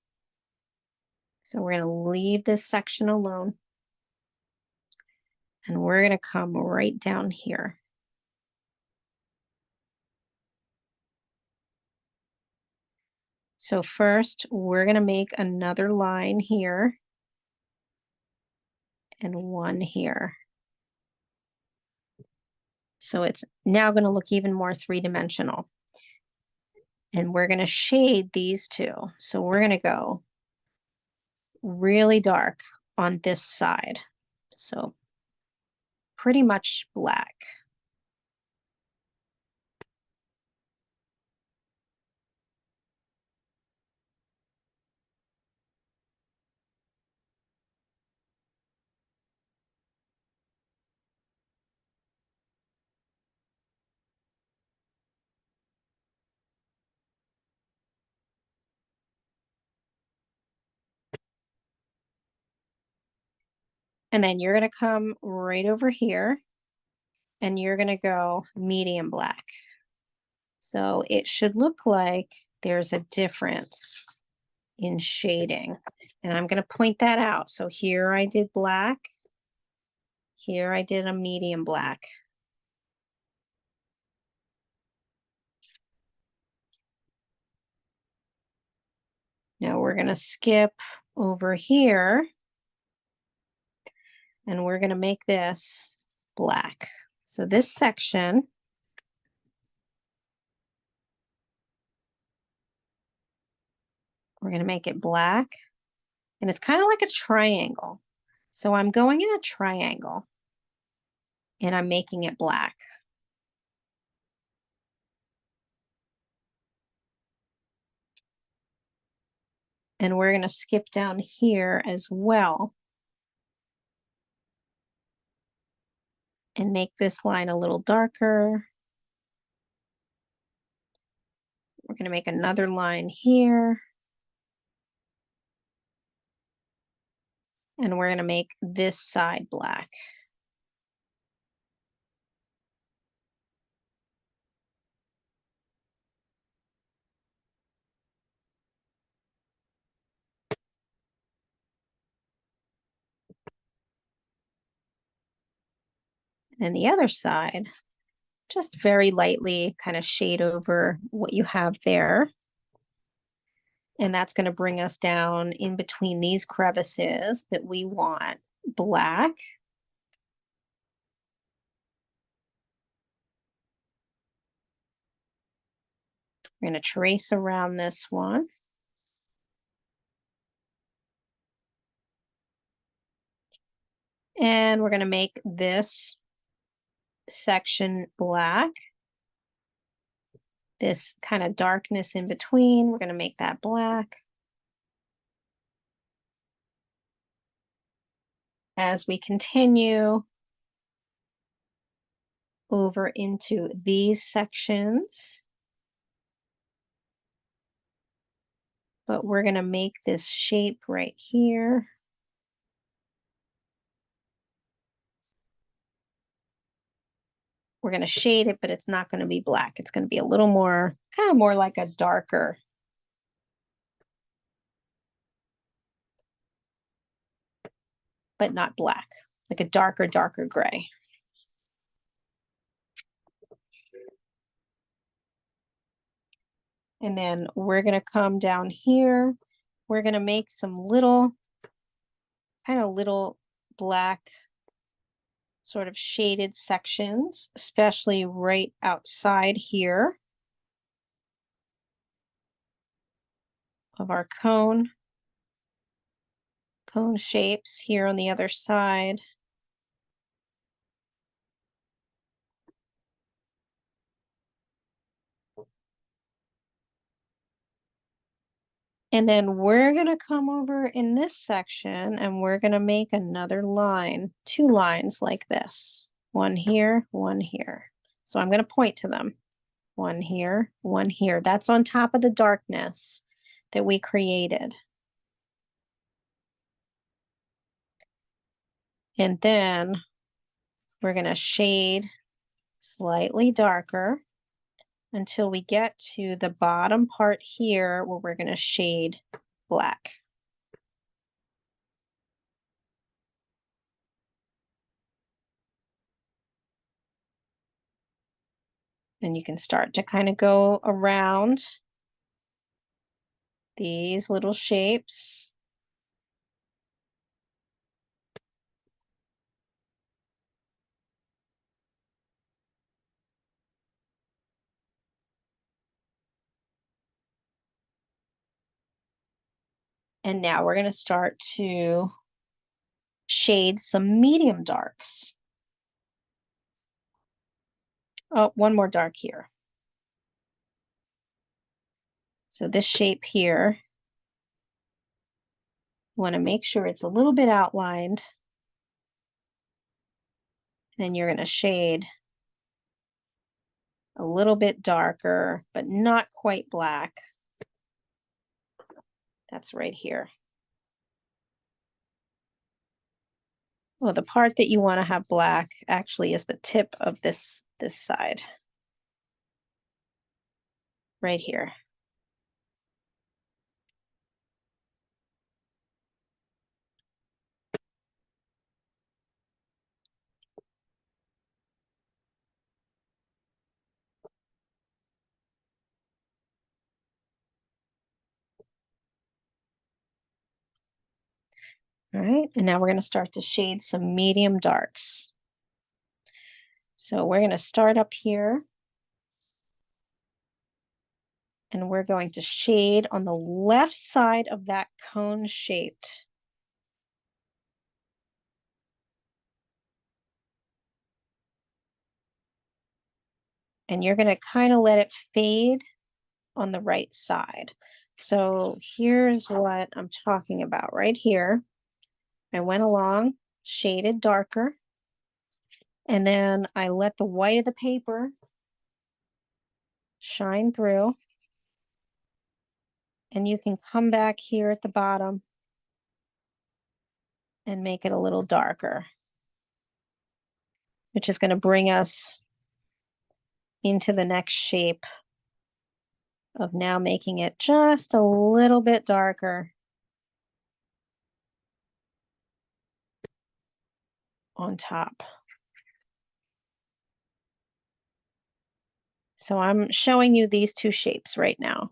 So we're going to leave this section alone. And we're going to come right down here. So first, we're going to make another line here and one here. So it's now going to look even more three-dimensional. And we're going to shade these two. So we're going to go really dark on this side. So pretty much black. And then you're going to come right over here and you're going to go medium black. So it should look like there's a difference in shading. And I'm going to point that out. So here I did black. Here I did a medium black. Now we're going to skip over here and we're going to make this black. So this section, we're going to make it black. And it's kind of like a triangle. So I'm going in a triangle and I'm making it black. And we're going to skip down here as well and make this line a little darker. We're going to make another line here. And we're going to make this side black. And the other side, just very lightly kind of shade over what you have there. And that's going to bring us down in between these crevices that we want black. We're going to trace around this one. And we're going to make this section black. This kind of darkness in between, we're going to make that black. As we continue over into these sections, but we're going to make this shape right here. we're going to shade it, but it's not going to be black. It's going to be a little more, kind of more like a darker, but not black, like a darker, darker gray. And then we're going to come down here. We're going to make some little, kind of little black sort of shaded sections, especially right outside here of our cone shapes here on the other side. And then we're going to come over in this section and we're going to make another line, 2 lines like this. One here, one here. So I'm going to point to them. One here, one here. That's on top of the darkness that we created. And then we're going to shade slightly darker until we get to the bottom part here where we're going to shade black. And you can start to kind of go around these little shapes. And now we're going to start to shade some medium darks. Oh, one more dark here. So this shape here, you want to make sure it's a little bit outlined. Then you're going to shade a little bit darker, but not quite black. That's right here. Well, the part that you want to have black actually is the tip of this side. Right here. All right, and now we're going to start to shade some medium darks. So we're going to start up here. And we're going to shade on the left side of that cone shaped. And you're going to kind of let it fade on the right side. So here's what I'm talking about right here. I went along, shaded darker, and then I let the white of the paper shine through. And you can come back here at the bottom and make it a little darker, which is going to bring us into the next shape of now making it just a little bit darker on top. So I'm showing you these 2 shapes right now.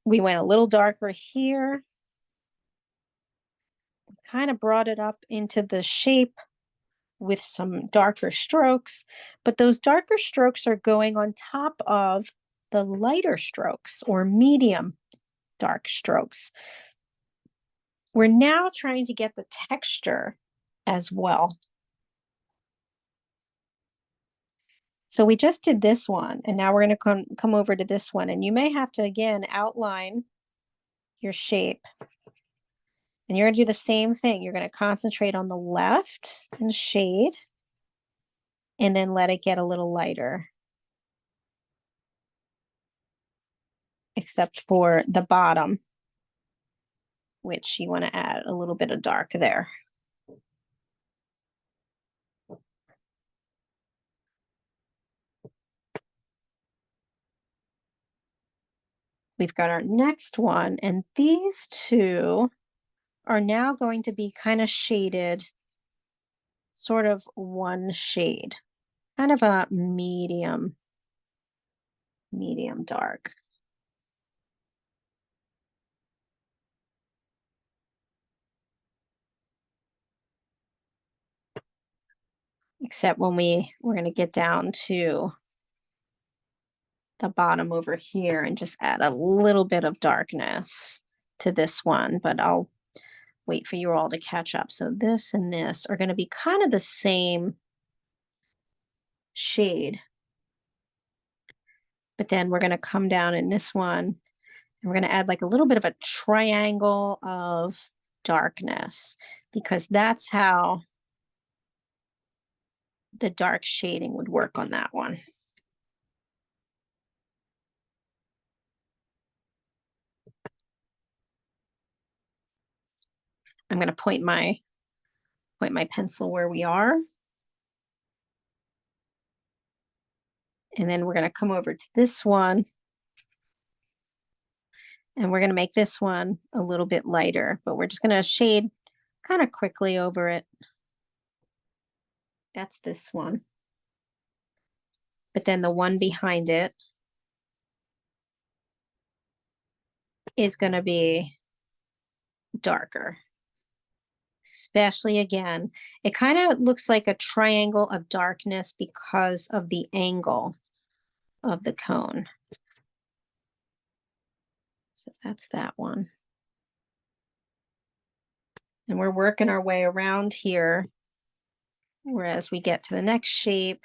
We went a little darker here, kind of brought it up into the shape with some darker strokes, but those darker strokes are going on top of the lighter strokes or medium dark strokes. We're now trying to get the texture as well. So we just did this one, and now we're going to come over to this one, and you may have to, again, outline your shape. And you're going to do the same thing. You're going to concentrate on the left and shade, and then let it get a little lighter. Except for the bottom, which you want to add a little bit of dark there. we've got our next one, and these two are now going to be kind of shaded, sort of one shade, kind of a medium dark. Except when we're going to get down to the bottom over here and just add a little bit of darkness to this one, but I'll wait for you all to catch up. So this and this are going to be kind of the same shade, but then we're going to come down in this one and we're going to add like a little bit of a triangle of darkness, because that's how the dark shading would work on that one. I'm going to point my pencil where we are. And then we're going to come over to this one. And we're going to make this one a little bit lighter, but we're just going to shade kind of quickly over it. That's this one. But then the one behind it is going to be darker. Especially again, it kind of looks like a triangle of darkness because of the angle of the cone. So that's that one. And we're working our way around here. Whereas we get to the next shape,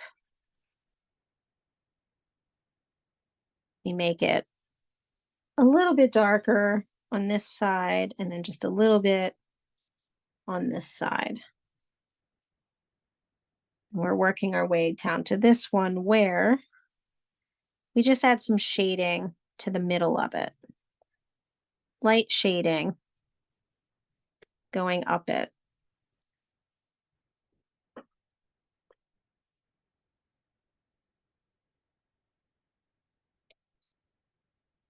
we make it a little bit darker on this side and then just a little bit on this side. We're working our way down to this one where we just add some shading to the middle of it. Light shading going up it.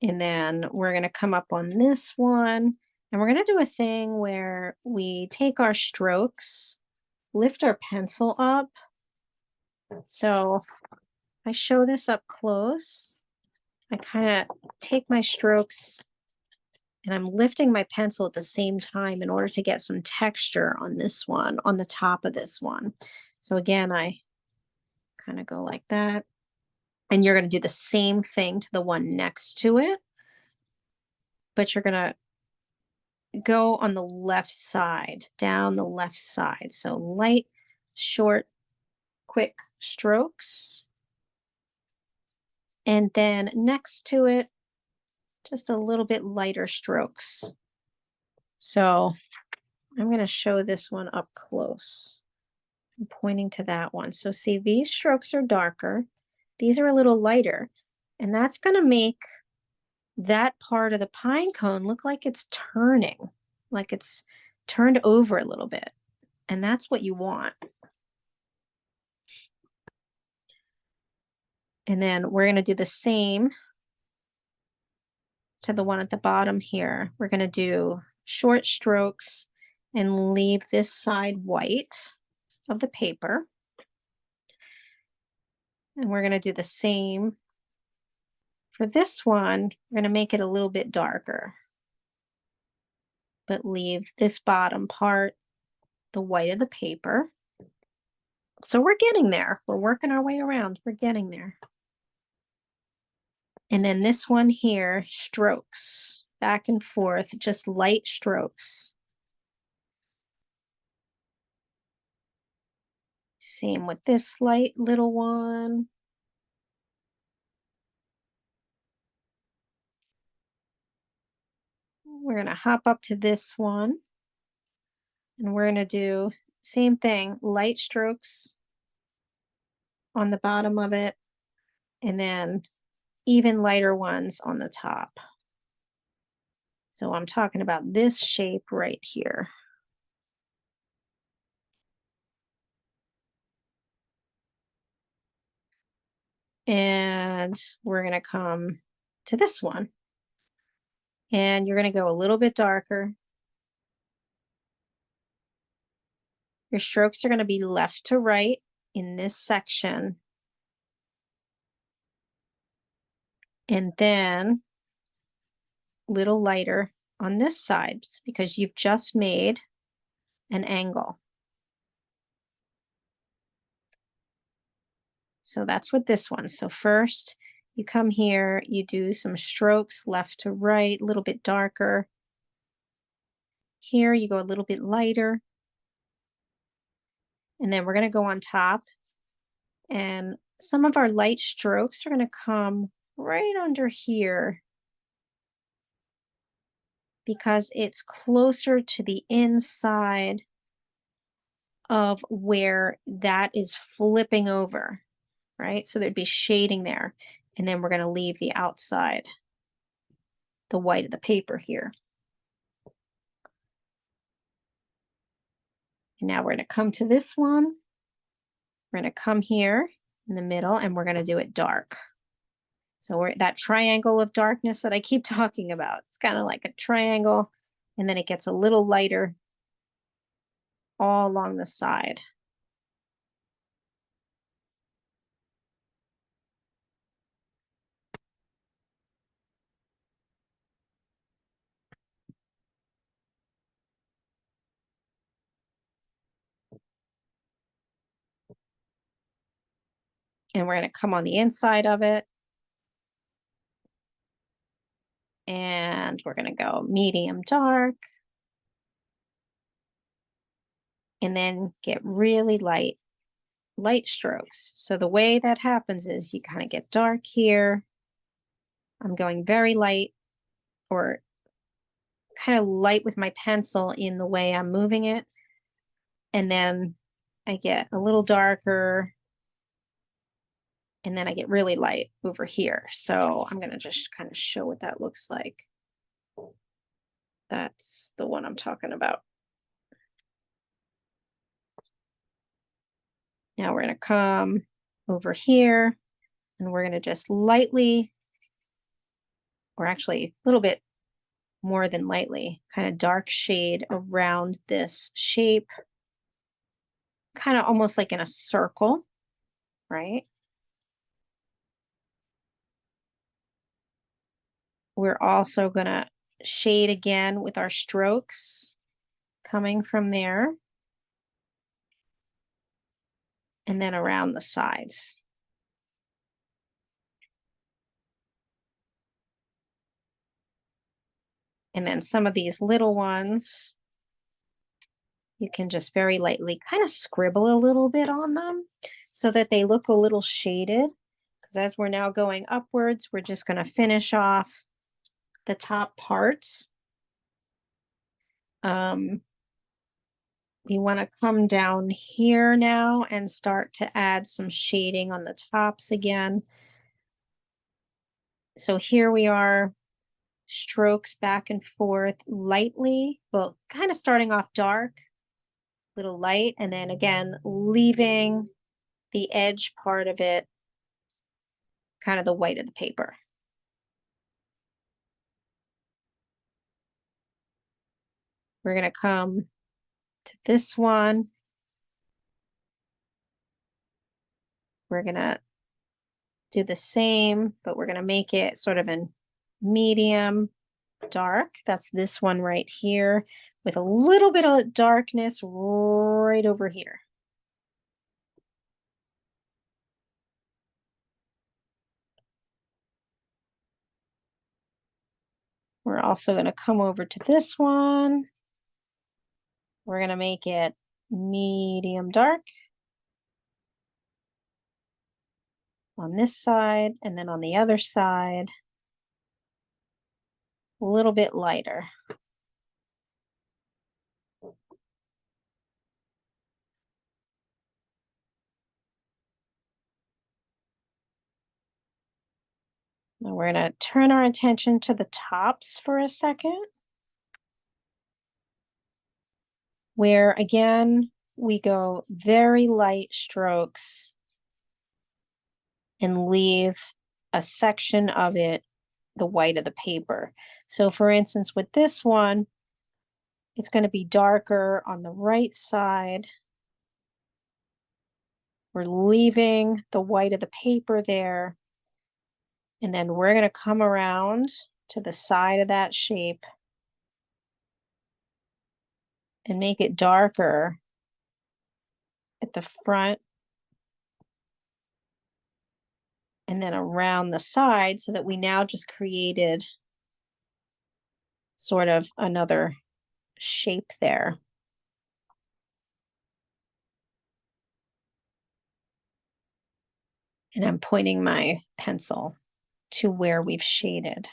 And then we're going to come up on this one and we're going to do a thing where we take our strokes, lift our pencil up. So I show this up close. I kind of take my strokes and I'm lifting my pencil at the same time in order to get some texture on this one, on the top of this one. So again, I kind of go like that. And you're going to do the same thing to the one next to it, but you're going to go on the left side, down the left side. So light, short, quick strokes. And then next to it, just a little bit lighter strokes. So I'm going to show this one up close. I'm pointing to that one. So see, these strokes are darker. These are a little lighter. And that's going to make that part of the pine cone look like it's turning, like it's turned over a little bit. And that's what you want. And then we're going to do the same to the one at the bottom here. We're going to do short strokes and leave this side white of the paper. And we're going to do the same for this one. We're going to make it a little bit darker, but leave this bottom part the white of the paper. So we're getting there. We're working our way around. We're getting there. And then this one here, strokes back and forth, just light strokes. Same with this light little one. We're going to hop up to this one. And we're going to do same thing, light strokes on the bottom of it. And then even lighter ones on the top. So I'm talking about this shape right here. And we're going to come to this one. And you're going to go a little bit darker. Your strokes are going to be left to right in this section. And then a little lighter on this side because you've just made an angle. So that's what this one. So first you come here, you do some strokes left to right, a little bit darker. Here you go a little bit lighter. And then we're going to go on top. And some of our light strokes are going to come right under here because it's closer to the inside of where that is flipping over, right? So there'd be shading there. And then we're going to leave the outside, the white of the paper here. And now we're going to come to this one. We're going to come here in the middle and we're going to do it dark. So we're that triangle of darkness that I keep talking about. It's kind of like a triangle, and then it gets a little lighter all along the side. And we're going to come on the inside of it. And we're going to go medium dark. And then get really light strokes. So the way that happens is you kind of get dark here. I'm going very light, or kind of light with my pencil in the way I'm moving it. And then I get a little darker, and then I get really light over here. So I'm going to just kind of show what that looks like. That's the one I'm talking about. Now we're going to come over here and we're going to just lightly, or actually a little bit more than lightly, kind of dark shade around this shape, kind of almost like in a circle, right? We're also going to shade again with our strokes coming from there and then around the sides. And then some of these little ones, you can just very lightly kind of scribble a little bit on them so that they look a little shaded. Because as we're now going upwards, we're just going to finish off the top parts. We want to come down here now and start to add some shading on the tops again. So here we are, strokes back and forth lightly, well, kind of starting off dark, little light, and then again, leaving the edge part of it kind of the white of the paper. We're going to come to this one. We're going to do the same, but we're going to make it sort of in medium dark. That's this one right here with a little bit of darkness right over here. We're also going to come over to this one. We're going to make it medium dark on this side, and then on the other side, a little bit lighter. Now we're going to turn our attention to the tops for a second, where again, we go very light strokes and leave a section of it the white of the paper. So for instance, with this one, it's going to be darker on the right side. We're leaving the white of the paper there. And then we're going to come around to the side of that shape and make it darker at the front and then around the side, so that we now just created sort of another shape there. And I'm pointing my pencil to where we've shaded.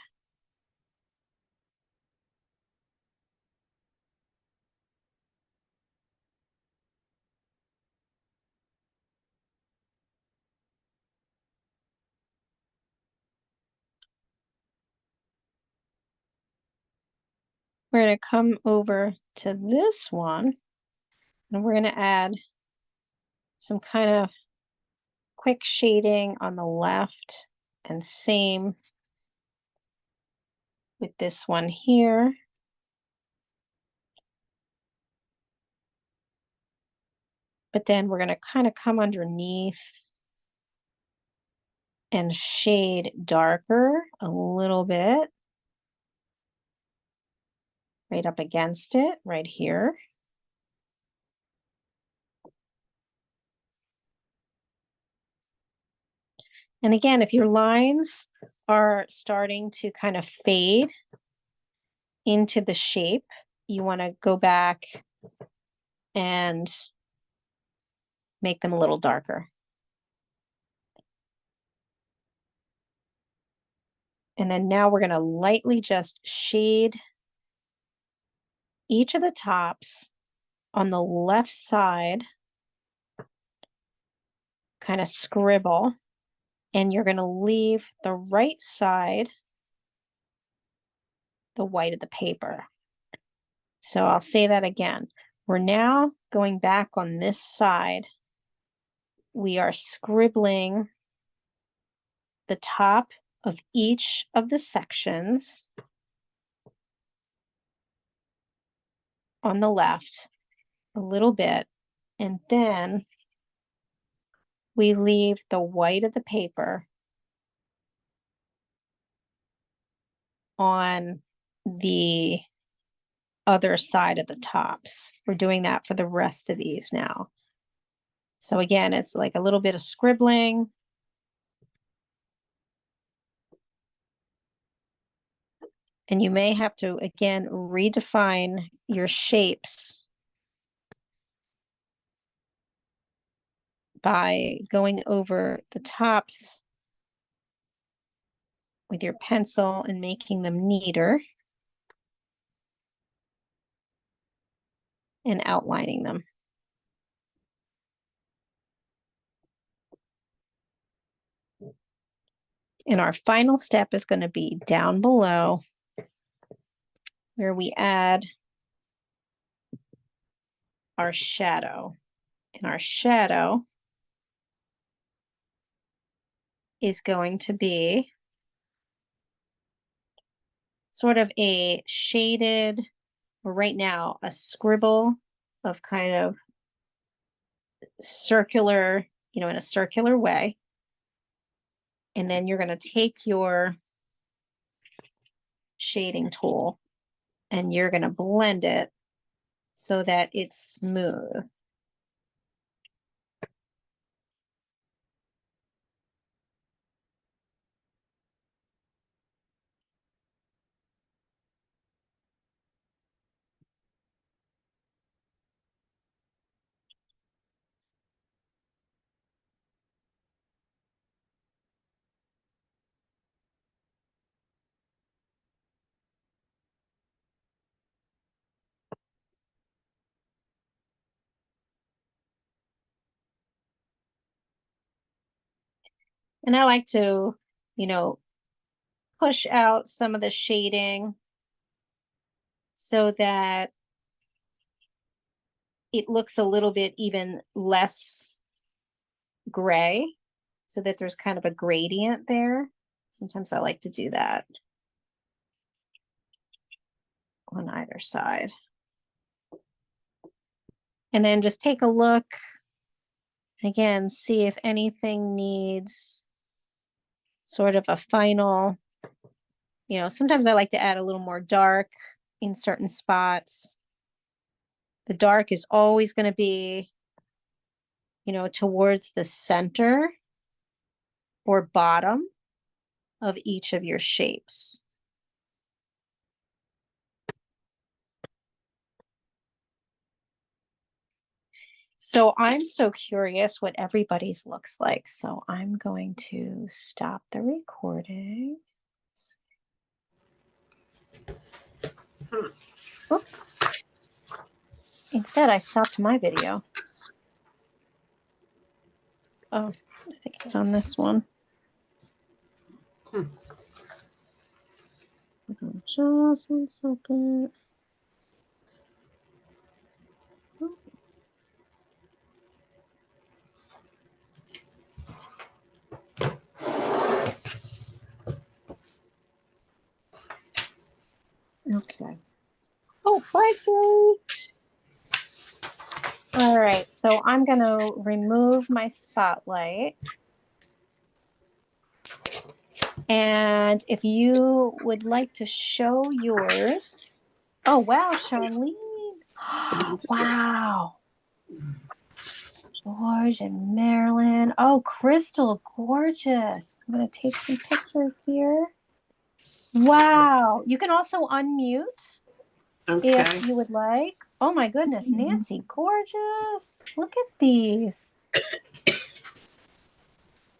We're going to come over to this one and we're going to add some kind of quick shading on the left, and same with this one here. But then we're going to kind of come underneath and shade darker a little bit right up against it right here. And again, if your lines are starting to kind of fade into the shape, you want to go back and make them a little darker. And then now we're going to lightly just shade each of the tops on the left side, kind of scribble, and you're going to leave the right side the white of the paper. So I'll say that again. We're now going back on this side. We are scribbling the top of each of the sections on the left a little bit, and then we leave the white of the paper on the other side of the tops. We're doing that for the rest of these now. So again, it's like a little bit of scribbling. And you may have to, again, redefine your shapes by going over the tops with your pencil and making them neater and outlining them. And our final step is going to be down below, where we add our shadow. And our shadow is going to be sort of a shaded, or right now, a scribble of kind of circular, in a circular way. And then you're going to take your shading tool and you're going to blend it so that it's smooth. And I like to, push out some of the shading so that it looks a little bit even less gray, so that there's kind of a gradient there. Sometimes I like to do that. on either side. And then just take a look. Again, see if anything needs sort of a final, sometimes I like to add a little more dark in certain spots. The dark is always going to be, towards the center or bottom of each of your shapes. So I'm so curious what everybody's looks like. So I'm going to stop the recording. Oops. Instead, I stopped my video. Oh, I think it's on this one. Just 1 second. Okay. Oh, bye, Joey. All right, so I'm going to remove my spotlight. And if you would like to show yours. Oh, wow, Charlene. Wow. George and Marilyn. Oh, Crystal, gorgeous. I'm going to take some pictures here. Wow. You can also unmute if you would like. Oh my goodness, Nancy, gorgeous. Look at these.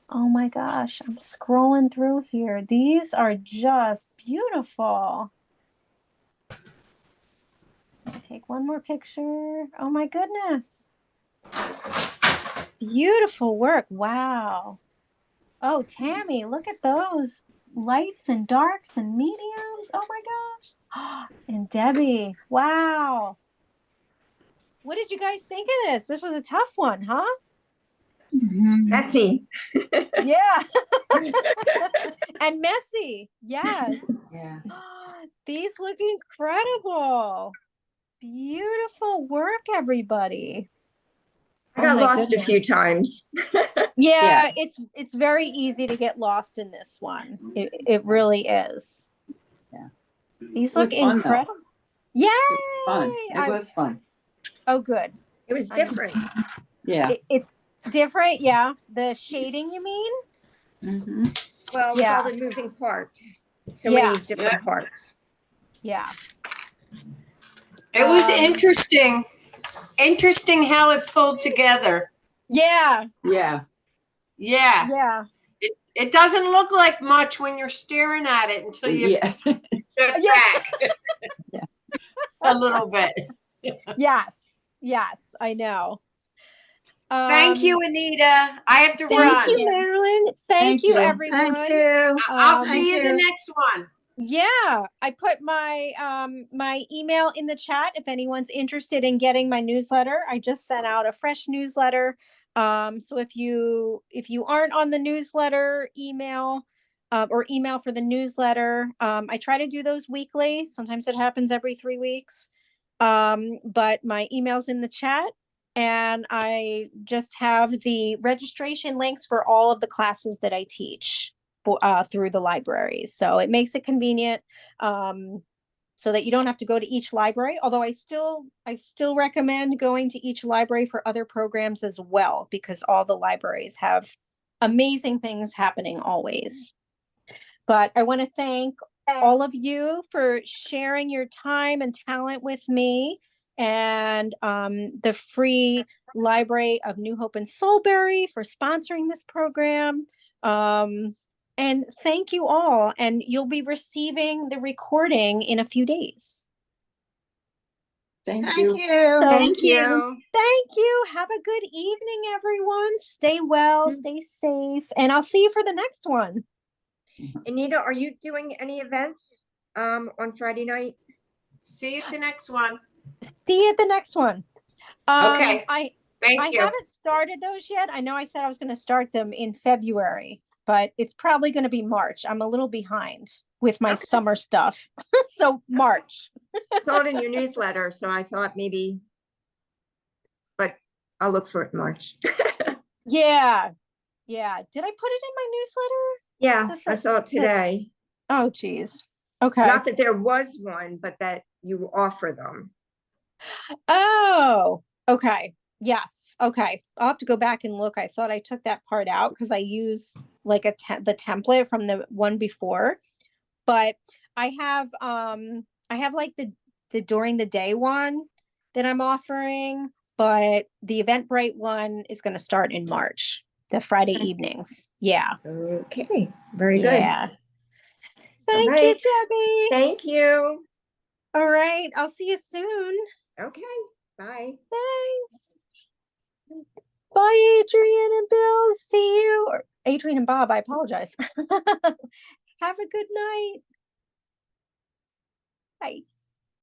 Oh my gosh, I'm scrolling through here. These are just beautiful. I'll take one more picture. Oh my goodness. Beautiful work. Wow. Oh, Tammy, look at those lights and darks and mediums. Oh my gosh. And Debbie, wow. What did you guys think of this? This was a tough one, huh? Messy. Yeah. And messy. Yes. Yeah. These look incredible. Beautiful work, everybody. I got lost a few times. Yeah, it's very easy to get lost in this one. It really is. Yeah. These look incredible. Yay! It was fun. Oh, good. It was different. Yeah. It's different, yeah. The shading, you mean? Mm-hmm. Well, with all the moving parts. So many different parts. Yeah. It was interesting. Interesting how it pulled together. Yeah. Yeah. Yeah. Yeah. It doesn't look like much when you're staring at it until you step back a little bit. Yes. Yes, I know. Thank you, Anita. I have to run. Thank you, Marilyn. Thank you, everyone. Thank you. I'll see you the next one. Yeah, I put my my email in the chat if anyone's interested in getting my newsletter. I just sent out a fresh newsletter. So if you aren't on the newsletter email or email for the newsletter, I try to do those weekly. Sometimes it happens every 3 weeks. But my email's in the chat. And I just have the registration links for all of the classes that I teach through the libraries. So it makes it convenient so that you don't have to go to each library. Although I still recommend going to each library for other programs as well, because all the libraries have amazing things happening always. But I want to thank all of you for sharing your time and talent with me and the Free Library of New Hope in Solebury for sponsoring this program. And thank you all. And you'll be receiving the recording in a few days. Thank you. Thank you. Thank you. Have a good evening, everyone. Stay well, stay safe, and I'll see you for the next one. Anita, are you doing any events on Friday night? See you at the next one. See you at the next one. Okay. I Thank you. haven't started those yet. I know I said I was going to start them in February, but it's probably going to be March. I'm a little behind. with my summer stuff. So March. Saw it in your newsletter, so I thought maybe, but I'll look for it in March. Yeah. Yeah. Did I put it in my newsletter? Yeah, I saw it today. Oh, geez. Okay. Not that there was one, but that you offer them. Oh, okay. Yes. Okay. I'll have to go back and look. I thought I took that part out because I use like the template from the one before. But I have like the during the day one that I'm offering, but the Eventbrite one is going to start in March, the Friday evenings. Yeah. Okay, very good. Yeah. All Thank you, right. Debbie. Thank you. All right. I'll see you soon. Okay, bye. Thanks. Bye, Adrian and Bill. See you. Or Adrian and Bob, I apologize. Have a good night. Bye.